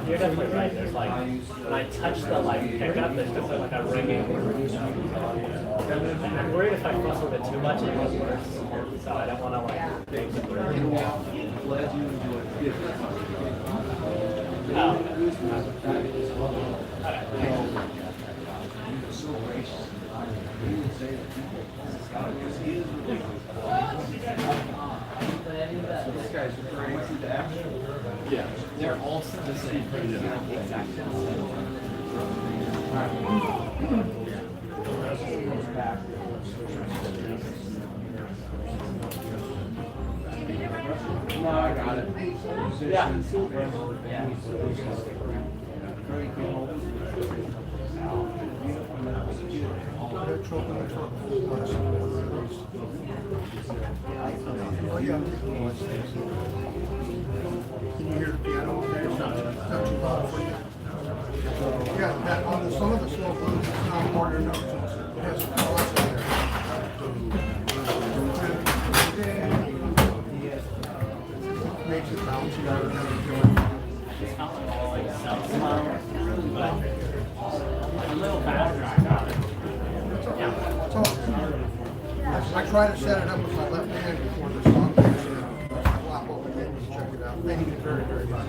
You're definitely right. There's like, when I touch the like pickup, there's just like a ringing. I'm worried if I fuss with it too much, it gets worse. So I don't want to like. These guys are crazy to action. Yeah, they're all the same. Exactly. No, I got it. Yeah. Oh, yeah. Can you hear the piano? It's not too loud for you. Yeah, that on some of the slow blues, it's not harder notes. It has some lots in there. Makes it bouncy out of It's not like all like self-smile, but a little faster I got it. I try to set it up with my left hand before the song kicks in. I flop open it and check it out. They need it very, very much.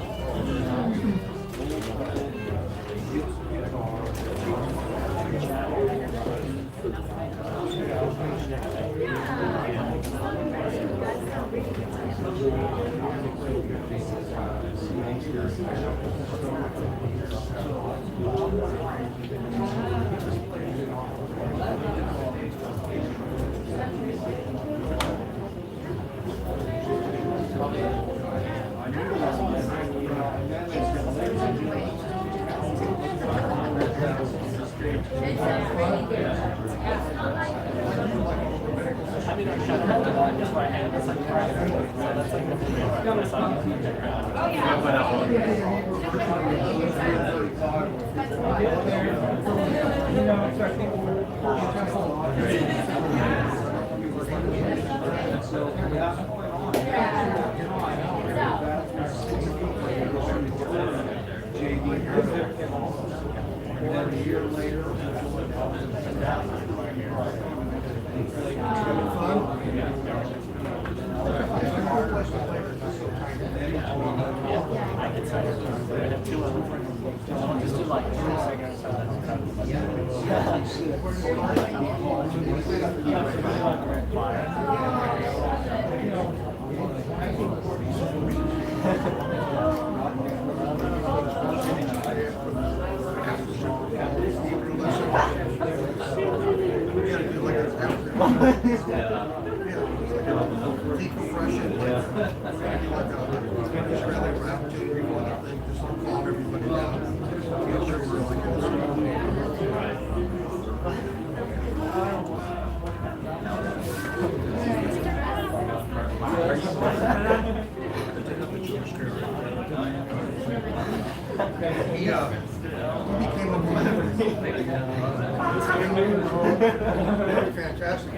Fantastic.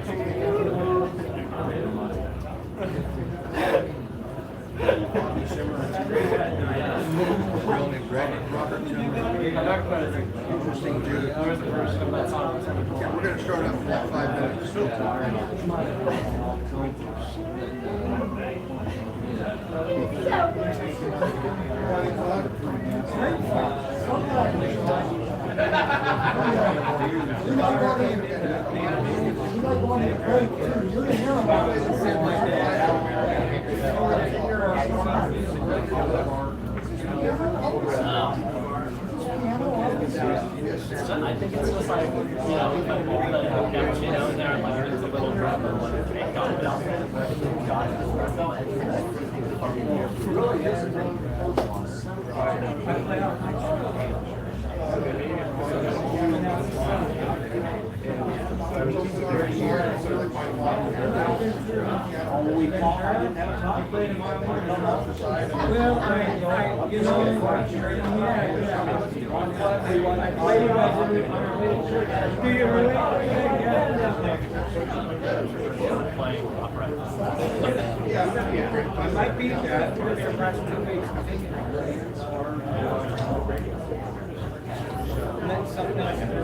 Interesting dude. Yeah, we're going to start up in about 5 minutes. I think it's just like, you know, we put all the cappuccino in there and like it's a little drop of like it got it out there. Got it. All week long, I didn't have time. Well, you know, do you really? Playing opera. I might be that. That's something I can do.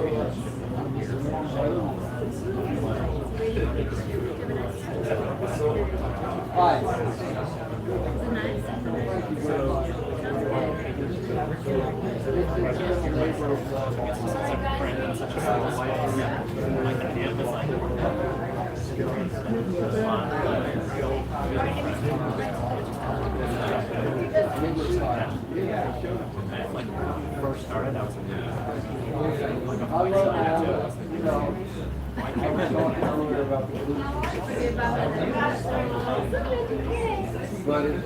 Like first started, I was like, But it's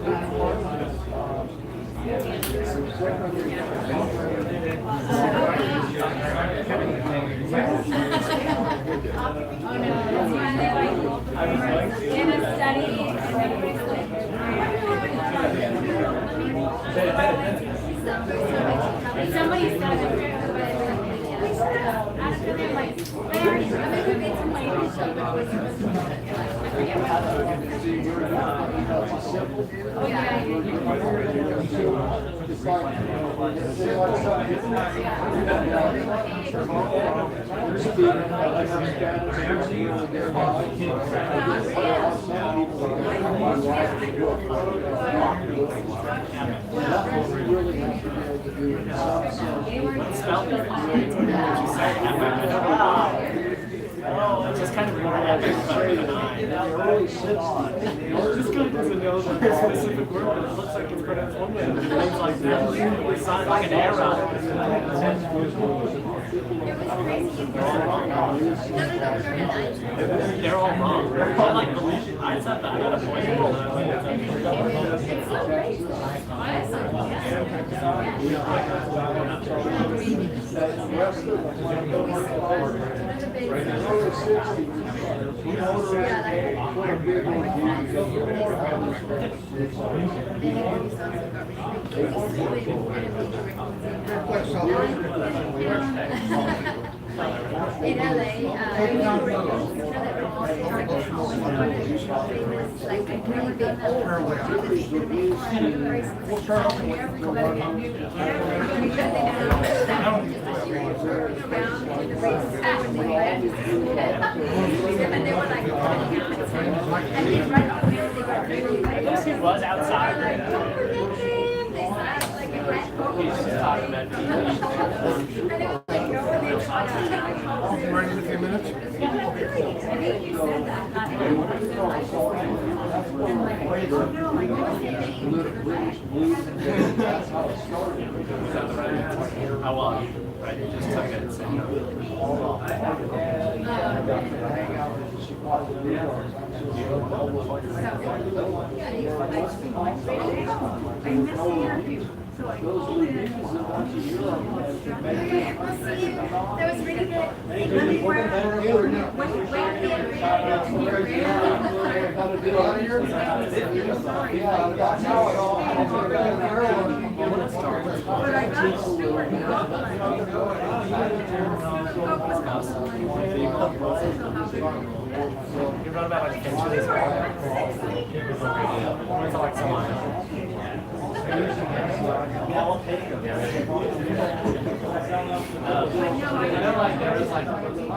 Somebody said it, like, where are you? I'm gonna go get some ladies. Oh, yeah. oh, it's just kind of weird. Just kind of doesn't know the specific word, but it looks like it's pronounced one way. It's like that. It sounds like an arrow. They're all wrong. I like believe I said that at a point. In LA, He was outside. He's just talking about Ready in a few minutes? How well? Right, you just took it. So, That was really good. you run about like 10 minutes. It's like someone.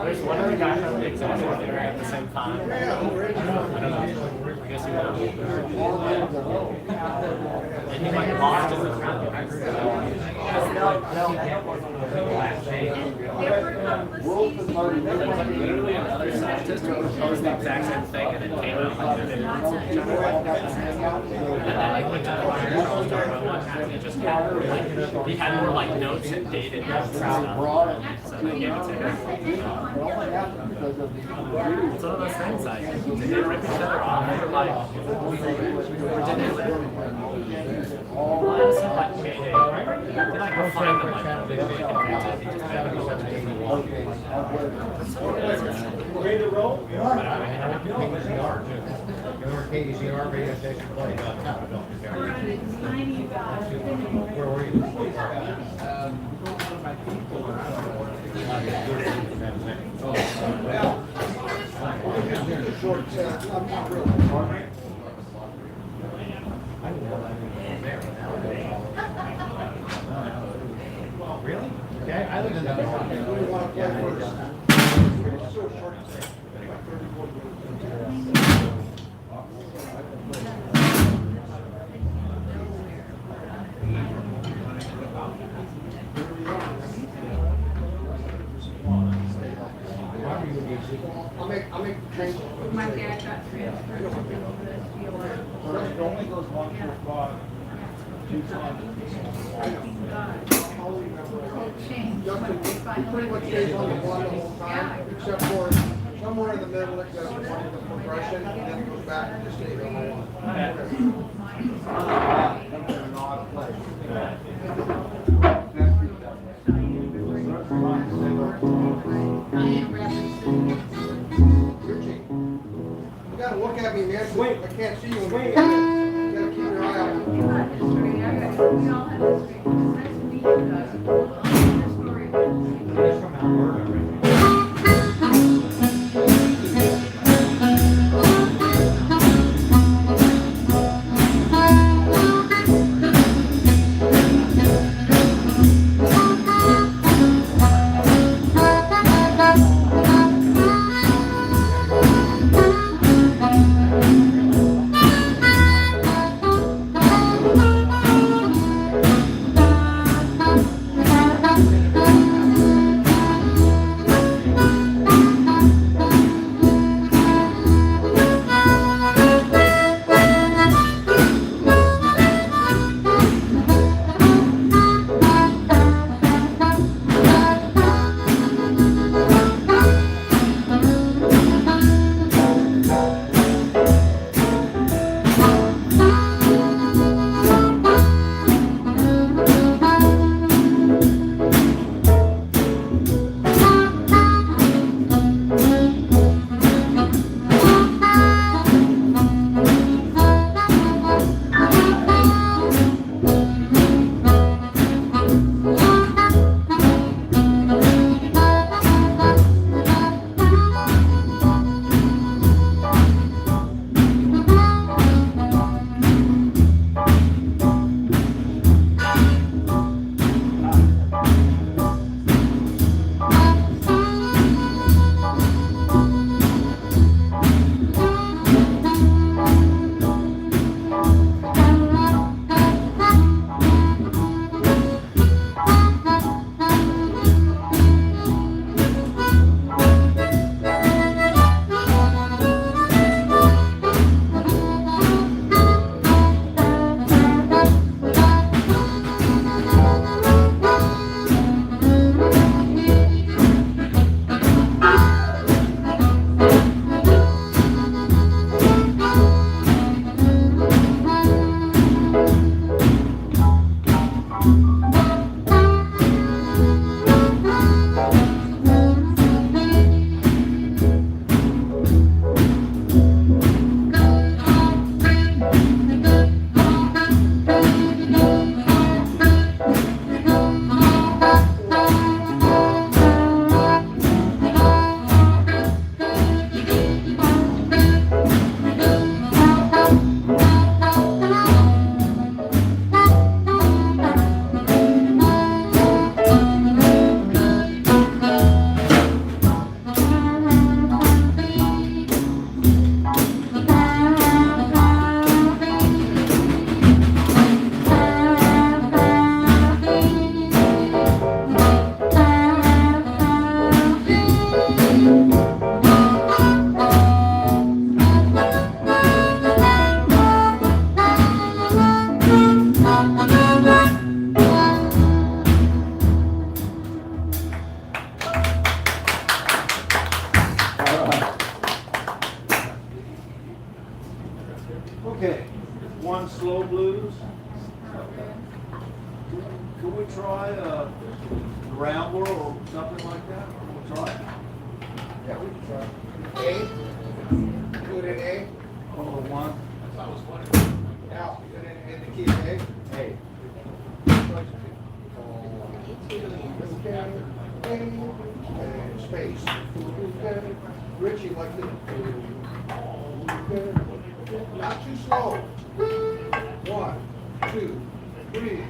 There's one of the guys from the example there at the same time. I don't know. I guess he will. And he like lost in the crowd. Literally another scientist who proposed the exact same thing and it came out like they didn't. And then like went to the fire Charles Darwin one time and just like, he had more like notes and dated notes and stuff. So they gave it to him. It's one of those things like, did they rip each other off or like, or did they live? Then I go find them like Ready to roll? Where were you? Short, not really. Really? Okay, I lived in that. What do you want to play first? I'll make changes. My dad got transferred to the It only goes 1 4 5. change. Justin, he pretty much stays on the block the whole time, except for somewhere in the middle, it does the progression, and then it goes back and just stays on the one. An odd place. You gotta look at me, man. Wait. I can't see you. Wait. You gotta keep your eye out. We all have history. It's nice to meet you guys. Your story. He's from Alberta. Thank try a Rambler or something like that? We'll try. Yeah, we can try. A? Do it in A? Or one. Now, in the key of A? A. And space. Richie, like this. Not too slow. 1, 2, 3.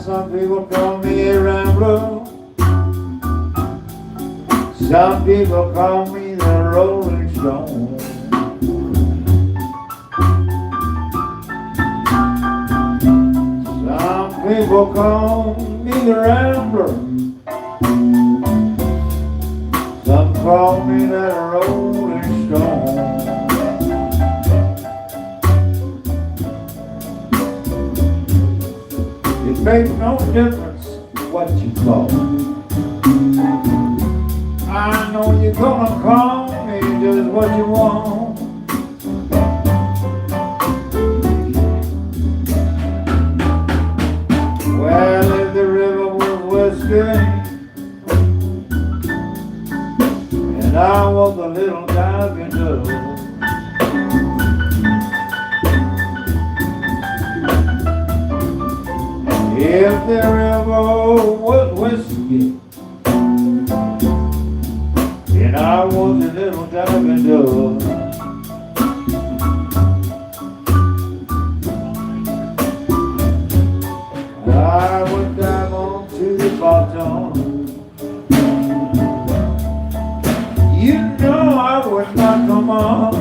Some people call me a rambler. Some people call me the Rolling Stone. Some people call me the Rambler. Some call me the Rolling Stone. It makes no difference what you call me. I know you're gonna call me just what you want. Well, if the river was whiskey and I was a little diving dove, if the river was whiskey and I was a little diving dove, I would dive on to the bottom. You know I would not come on.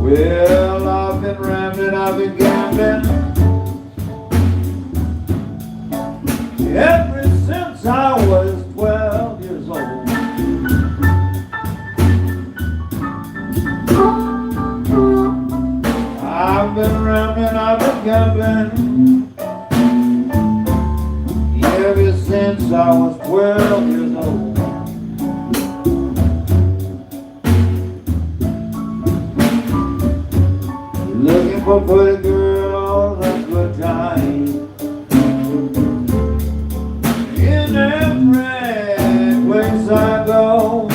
Well, I've been rambling, I've been gambling ever since I was 12 years old. I've been rambling, I've been gambling ever since I was 12 years old. Looking for pretty girl all the good time in every place I go.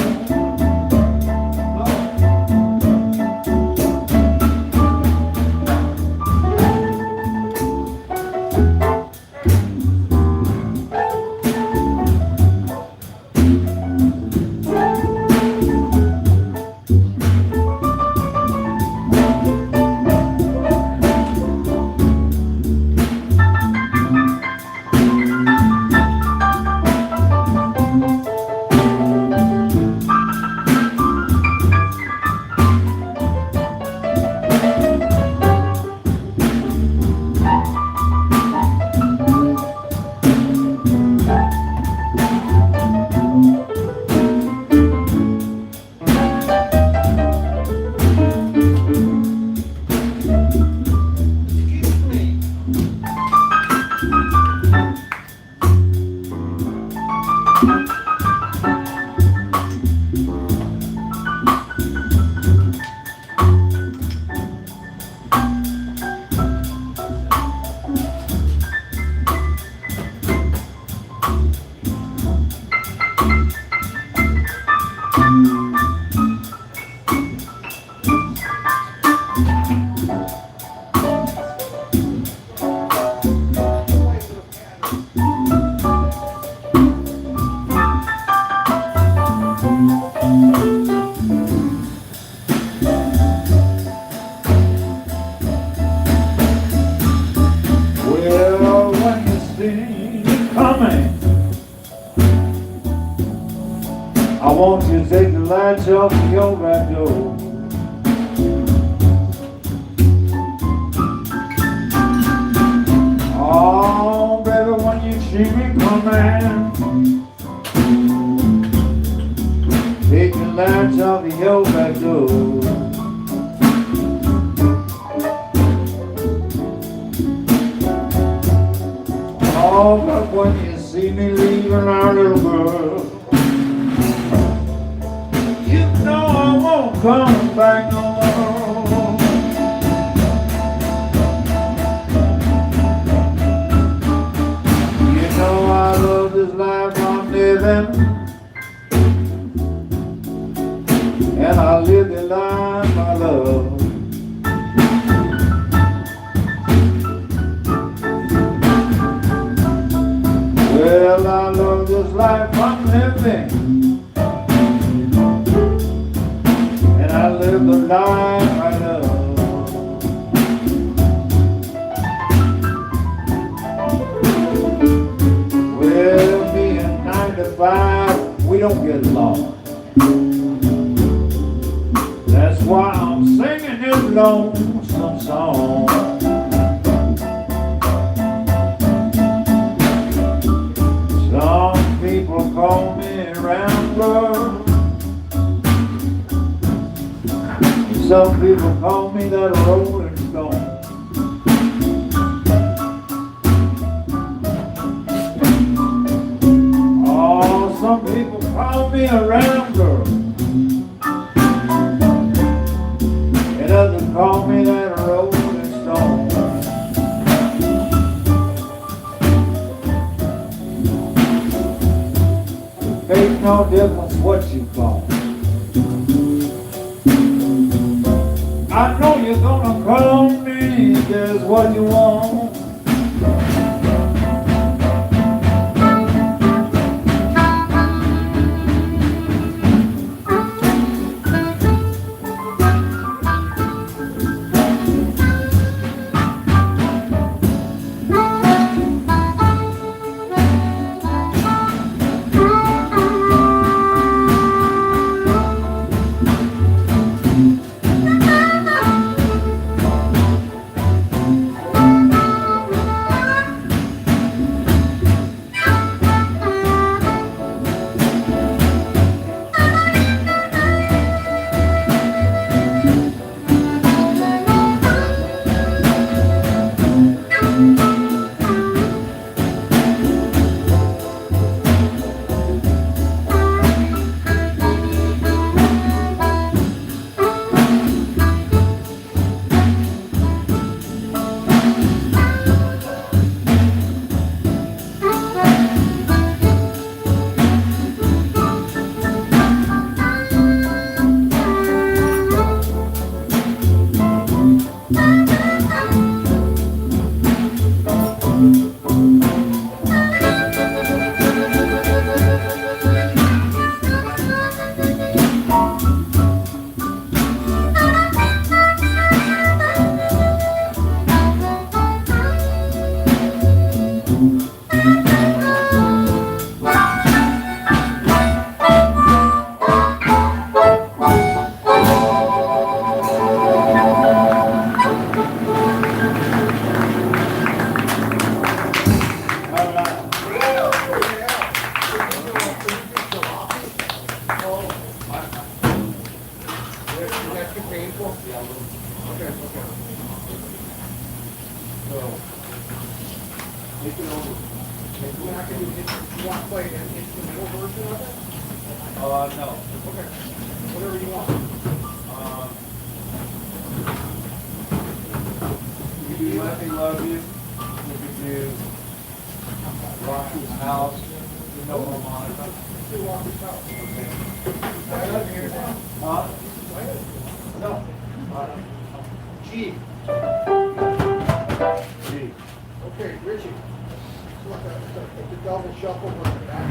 coming. I want you to take the lights off of your back door. Oh, baby, when you see me coming, take the lights off of your back door. Oh, but when you see me leaving our little girl, you know I won't come back no more. You know I love this life I'm living, and I live the life I love. Well, I love this life I'm living, and I live the life I love. Well, me and 9 to 5, we don't get along. That's why I'm singing this lonesome song. Some people call me a rambler. Some people call me that rolling stone. Oh, some people call me a rambler, and others call me that rolling stone. Makes no difference what you call me. I know you're gonna call me just what you want. No. Okay. Whatever you want. We could do Let Me Love You. We could do Rocky's House. No harmonica. Do Rocky's House. Okay. Huh? No. G. G. Okay, Richie. It's a double shuffle with the back.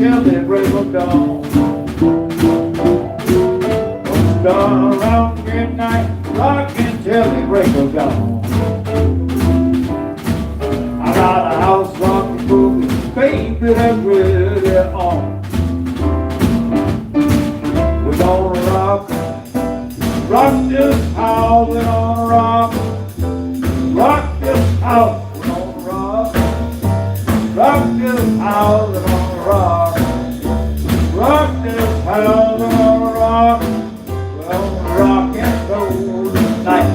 till the break of dawn. Done around good night, rockin' till the break of dawn. I got a house rockin' boogie, baby, that's really on. We're gonna rock this house, we're gonna rock this house, we're gonna rock this house, we're gonna rock this house, we're gonna rock and roll tonight.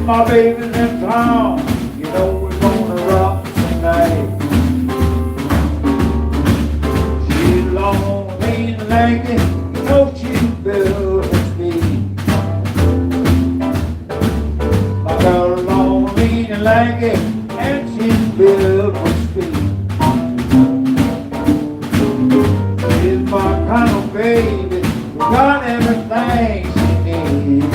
My baby's in town, you know we're gonna rock tonight. She's long, lean, and lanky, you know she's built for speed. My girl long, lean, and lanky, and she's built for speed. She's my kind of baby, who got everything she needs.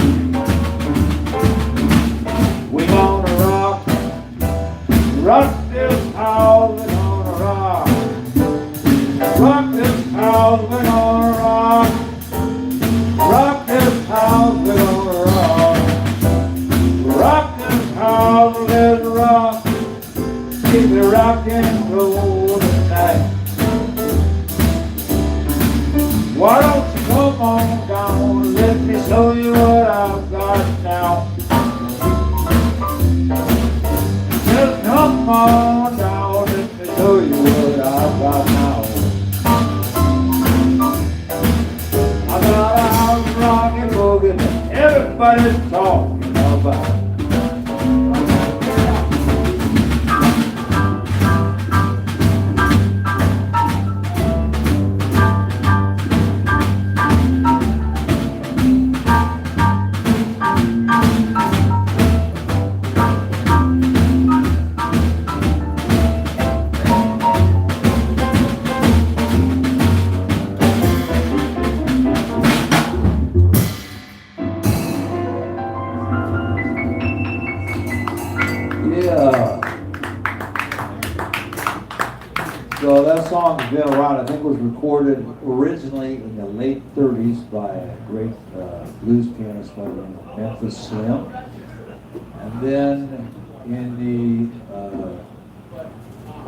Rock this house, we're gonna rock. Rock this house, we're gonna rock. Rock this house, we're gonna rock. Rock this house, let's rock. Keep it rock and roll tonight. Why don't you come on down, let me show you what I've got now. Just come come on down, let me show you what I've got now. I got a house rockin' boogie that everybody's talking about. So that song's been around. I think it was recorded originally in the late 30s by a great blues pianist by the name of Memphis Slim. And then in the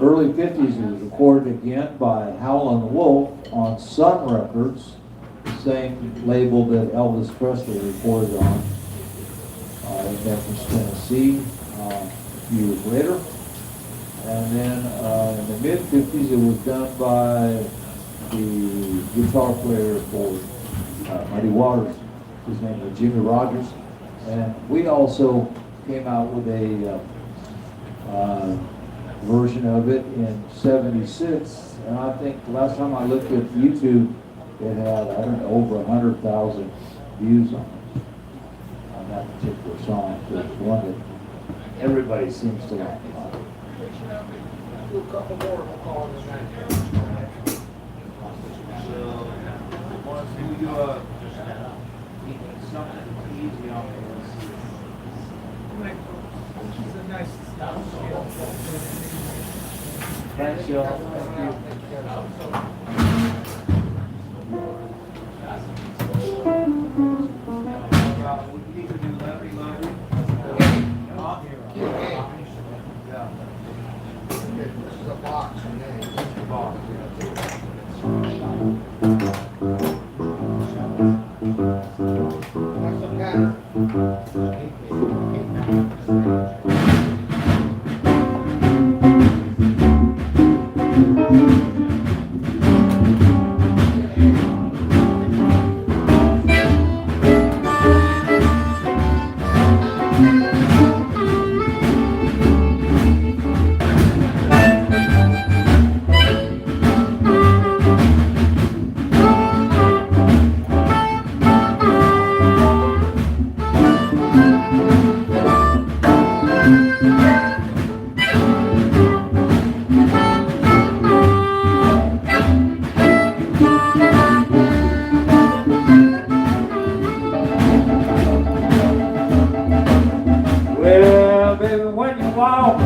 early 50s it was recorded again by Howlin' Wolf on Sun Records, the same label that Elvis Presley recorded on in Memphis, Tennessee, a few years later. And then in the mid-50s, it was done by the guitar player for Muddy Waters. His name was Jimmy Rogers. And we also came out with a version of it in '76. And I think last time I looked at YouTube, it had, I don't know, over 100,000 views on that particular song. So it's one that everybody seems to like a lot. Do a couple more, we'll call it a night. So, once we do something easy on this. It's a nice Thanks, y'all. We need to do Lefty Lefty. Yeah. This is a box, Box. That's a pattern. Well, baby, when you walk,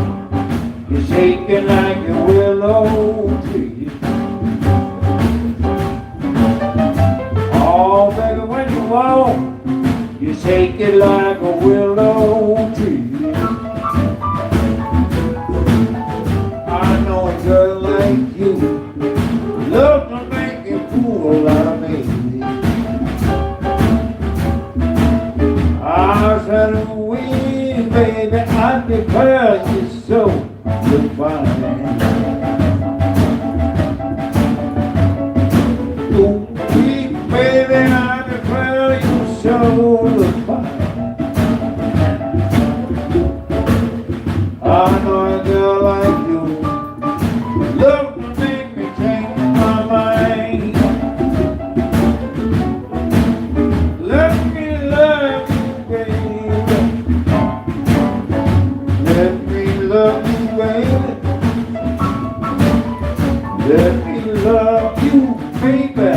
you're shaking like a willow tree. Oh, baby, when you walk, you shake it like a willow tree. I know a girl like you love to make a fool out of me. I said, we, baby, I declare you're so divine. Oh, sweet baby, I declare you're so divine. I know a girl like you love to make me change my mind. Let me love you, baby. Let me love you, baby. Let me love you, baby.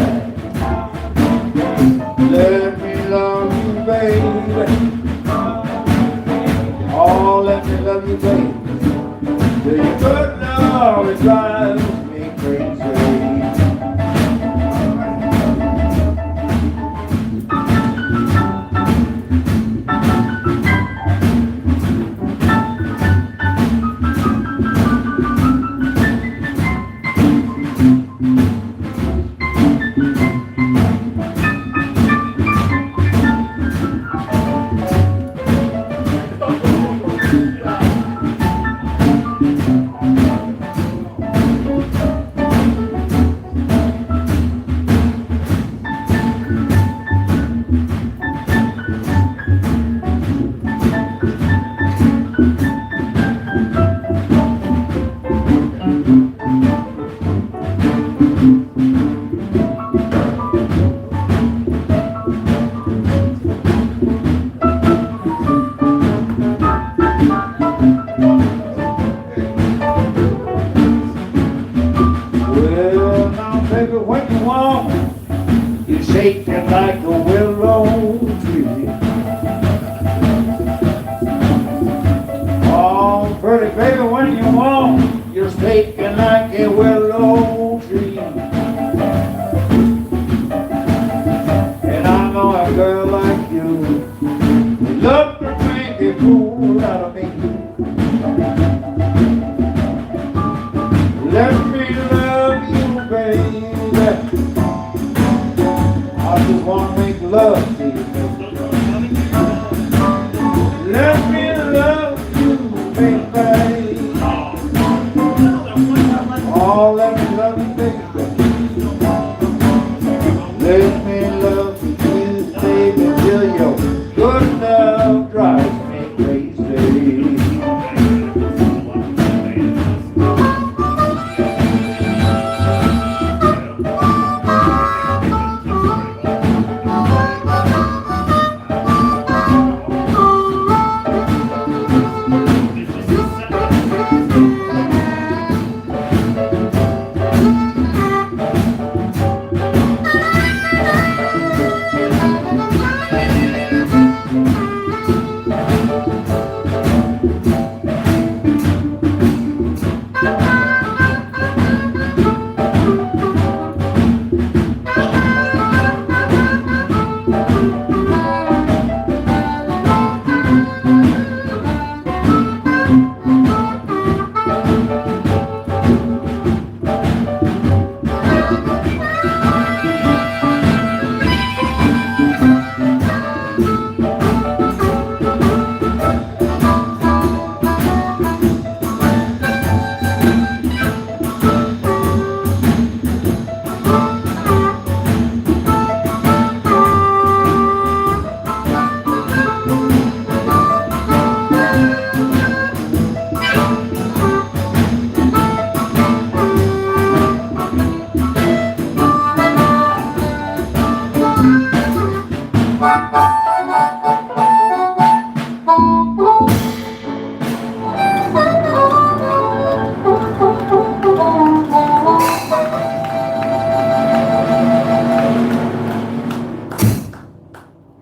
Let me love you, baby. Oh, let me love you, baby. Your good love, it drives me crazy. shaking like a willow tree. Oh, pretty baby, when you walk, you're shaking like a willow tree. And I know a girl like you love to make a fool out of me. Let me love you, baby. I just want to make love to you. Let me love you, baby. Oh, let me love you, baby. Let me love you, baby, till your good love drives me crazy.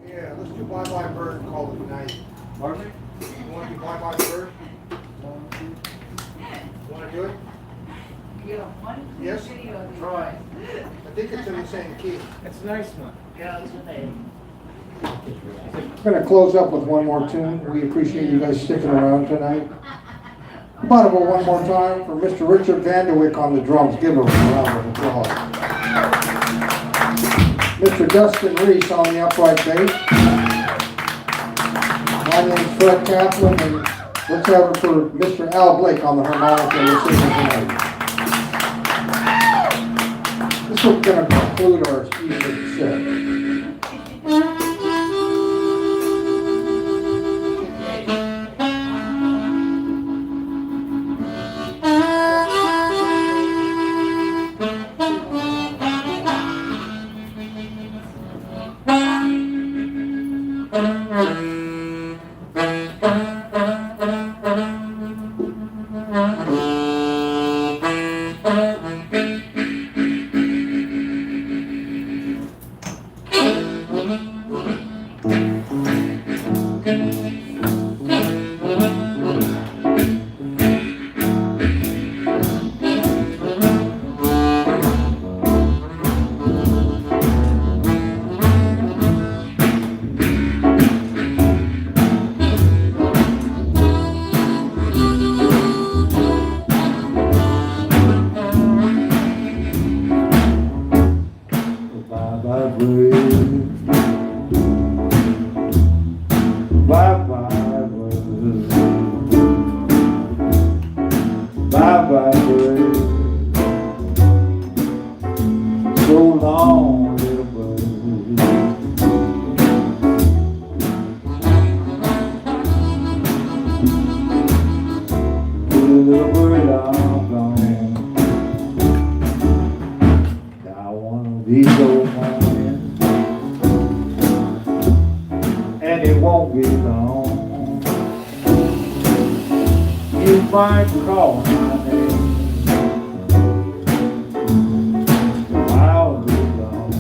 Yeah, let's do Bye Bye Bird and call it a night. Pardon me? You want to do Bye Bye Bird? Want to do it? Yes? Try. I think it's in the same key. It's a nice one. I'm going to close up with one more tune. We appreciate you guys sticking around tonight. About one more time for Mr. Richard Vanderwick on the drums. Give him a round of applause. Mr. Dustin Reese on the upright bass. My name's Fred Kaplan, and let's have it for Mr. Al Blake on the harmonica we're singing tonight. This is going to conclude our evening set. Might call my name. I'll be gone.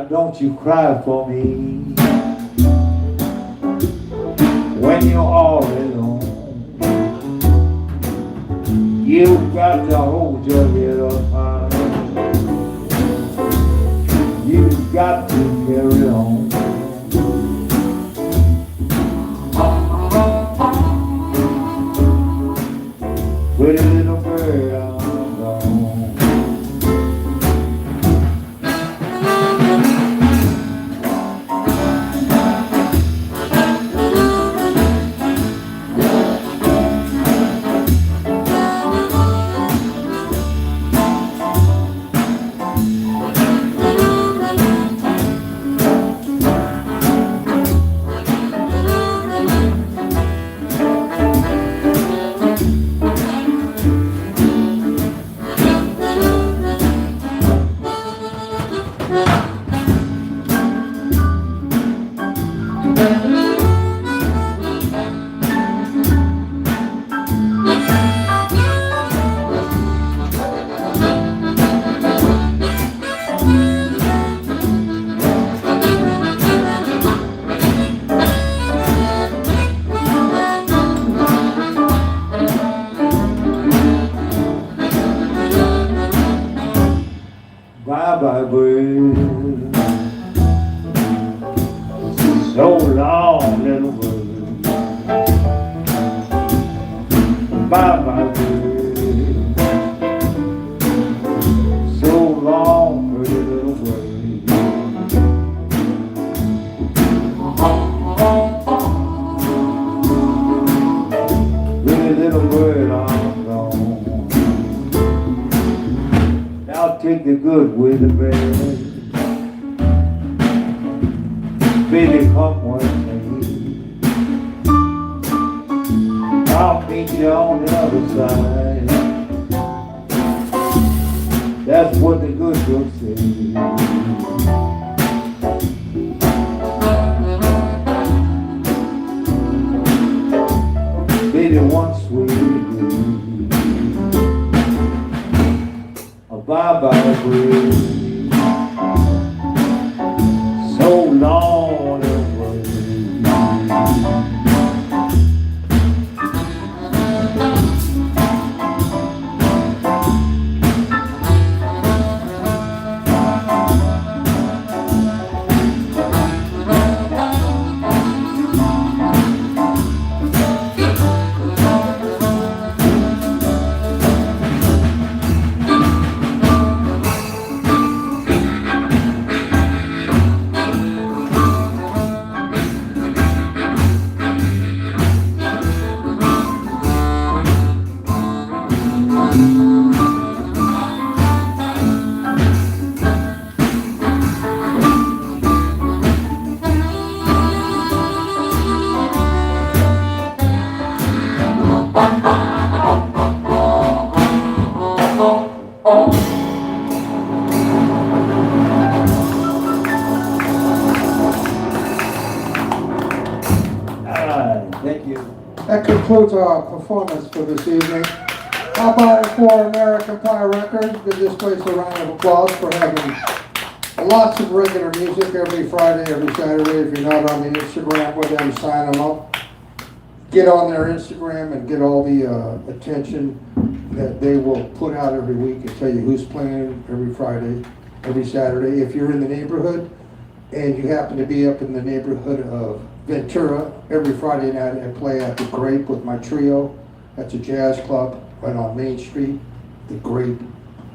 Now don't you cry for me when you're all alone. You've got to hold your head up high. You've got to carry on. Pretty little bird, I'm gone. Bye-bye, bird. So long, little bird. Bye-bye, bird. So long, pretty little bird. Pretty little bird, I'm gone. Now take the good with the bad. Baby, come with me. I'll meet you on the other side. That's what the good book says. Baby, one sweet bye-bye, bird. So long, little bird. Thank you. That concludes our performance for this evening. How about it for American Pie Records? Give this place a round of applause for having lots of regular music every Friday, every Saturday. If you're not on the Instagram with them, sign them up. Get on their Instagram and get all the attention that they will put out every week and tell you who's playing every Friday, every Saturday. If you're in the neighborhood and you happen to be up in the neighborhood of Ventura, every Friday night I play at the Grape with my trio. That's a jazz club right on Main Street. The Grape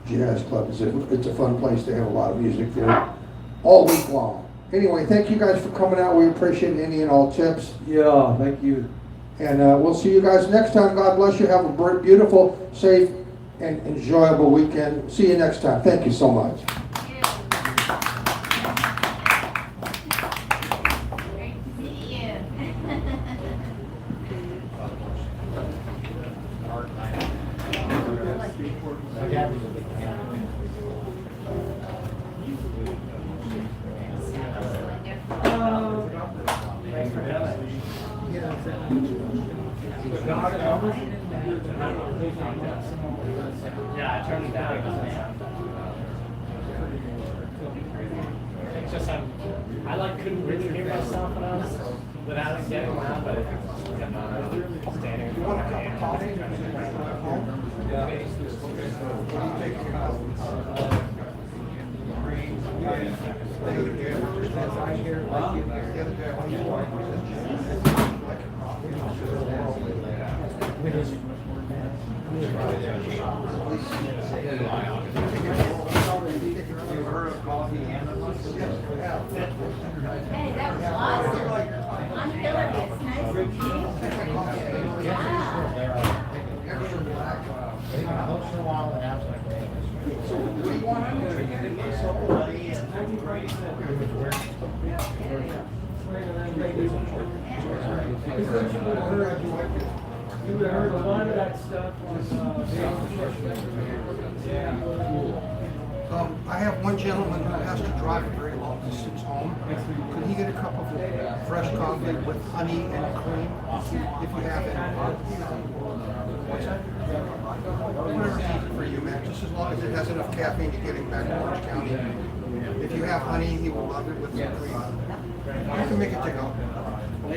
Jazz Club it's a fun place. They have a lot of music there all week long. Anyway, thank you guys for coming out. We appreciate any and all tips. Yeah, thank you. And we'll see you guys next time. God bless you. Have a beautiful, safe, and enjoyable weekend. See you next time. Thank you so much. Great to see you. Yeah, I turned it down. It's just like couldn't really hear myself when I was without it getting loud, but standing in front of my coffee. Hey, that was awesome. I'm Hillary. It's nice to meet you. You would have heard a lot of that stuff I have one gentleman who has to drive a very long distance home. Could he get a cup of fresh coffee with honey and cream, if you have it? What's that? Whatever's easy for you, man, just as long as it has enough caffeine to get him back to Orange County. If you have honey, he will love it with some cream. You can make it to go.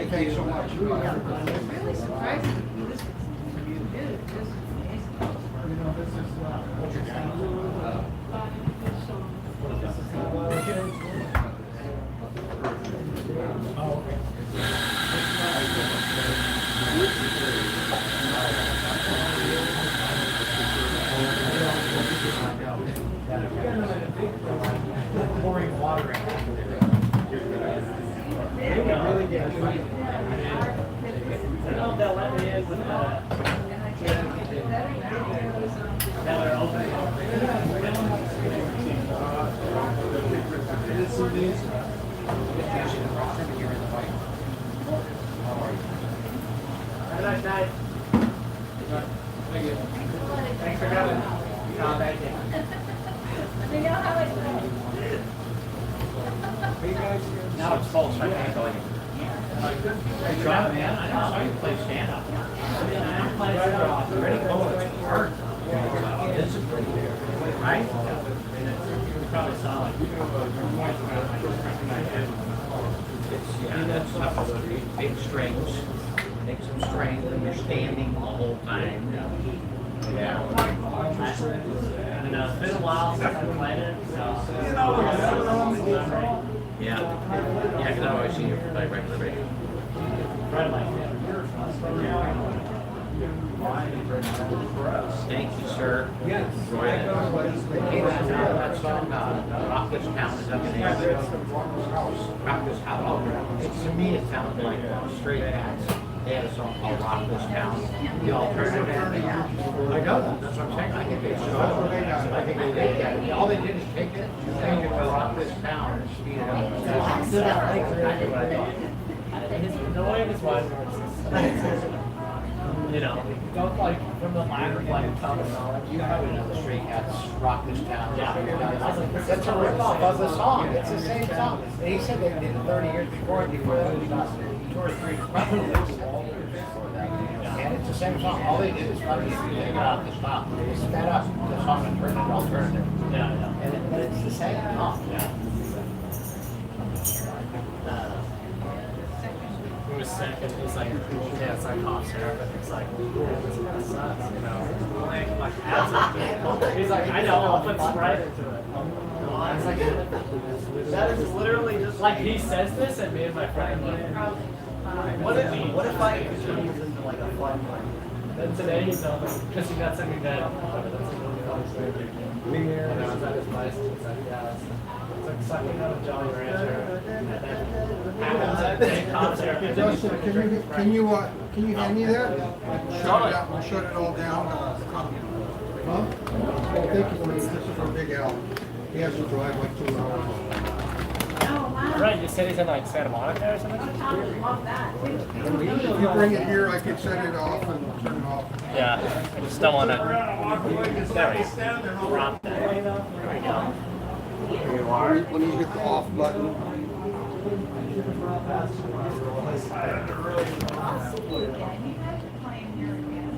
Thank you so much. It's really surprising. This is good. This is amazing. Pouring water in. I don't know if they'll let me in with Have a nice night. Thank you. Thanks for coming. No, thank you. You know how it goes. Now it's full, so I can't go in. Hey, try, man. I know. I can play stand up. I mean, I don't play stand up. It's pretty cool. It's hard. It's right? It's probably solid. Yeah, that's tough with the big strings. Take some strength and you're standing the whole time. Yeah. I know. It's been a while since I played it, so. Yeah. Yeah, because I've always seen you play regular radio. Thank you, sir. Yes. Enjoy it. Hey, that song, Rock This Town is up in there. Rock This House. To me, it sounded like Straight Cats. They had a song called Rock This Town. The alternative band. I know that. That's what I'm saying. I think they should. I think they did that. All they did is take it, change it to Rock This Town and speed it up. That's exactly what I thought. The way it was was, you know, don't like from the lack of like common knowledge. You probably know the Straight Cats Rock This Town. Yeah. That's a ripoff of the song. It's the same song. And he said they did it 30 years before that was two or three records. And it's the same song. All they did is fucking take it off the stop. They sped up the song and turned it alternative. Yeah, yeah. But it's the same song. Yeah. He was sick and he's like, yeah, it's like cough syrup, and it's like, this kind of sucks, you know. Like acid. He's like, I know, I'll put Sprite into it. It's like, that is literally just like he says this, and me and my friend like, what if I turns into like a fun one? Then today he's over because he got something that that's a really funny story. And I was at his place, and he's like, yeah. It's like sucking out a Jolly Rancher, and then happens at the concert. Justin, can you hand me that? Shut it out, we'll shut it all down. Huh? Oh, thank you, this is from Big Al. He has to drive like 2 hours. Oh, wow. Right, you said he's in like Santa Monica or something? I would love that. If you bring it here, I can set it off and turn it off. Yeah, I just don't want to. There we go. Drop that. There we go. Here you are. When you hit the off button. I'll see you again. You have to play in here again.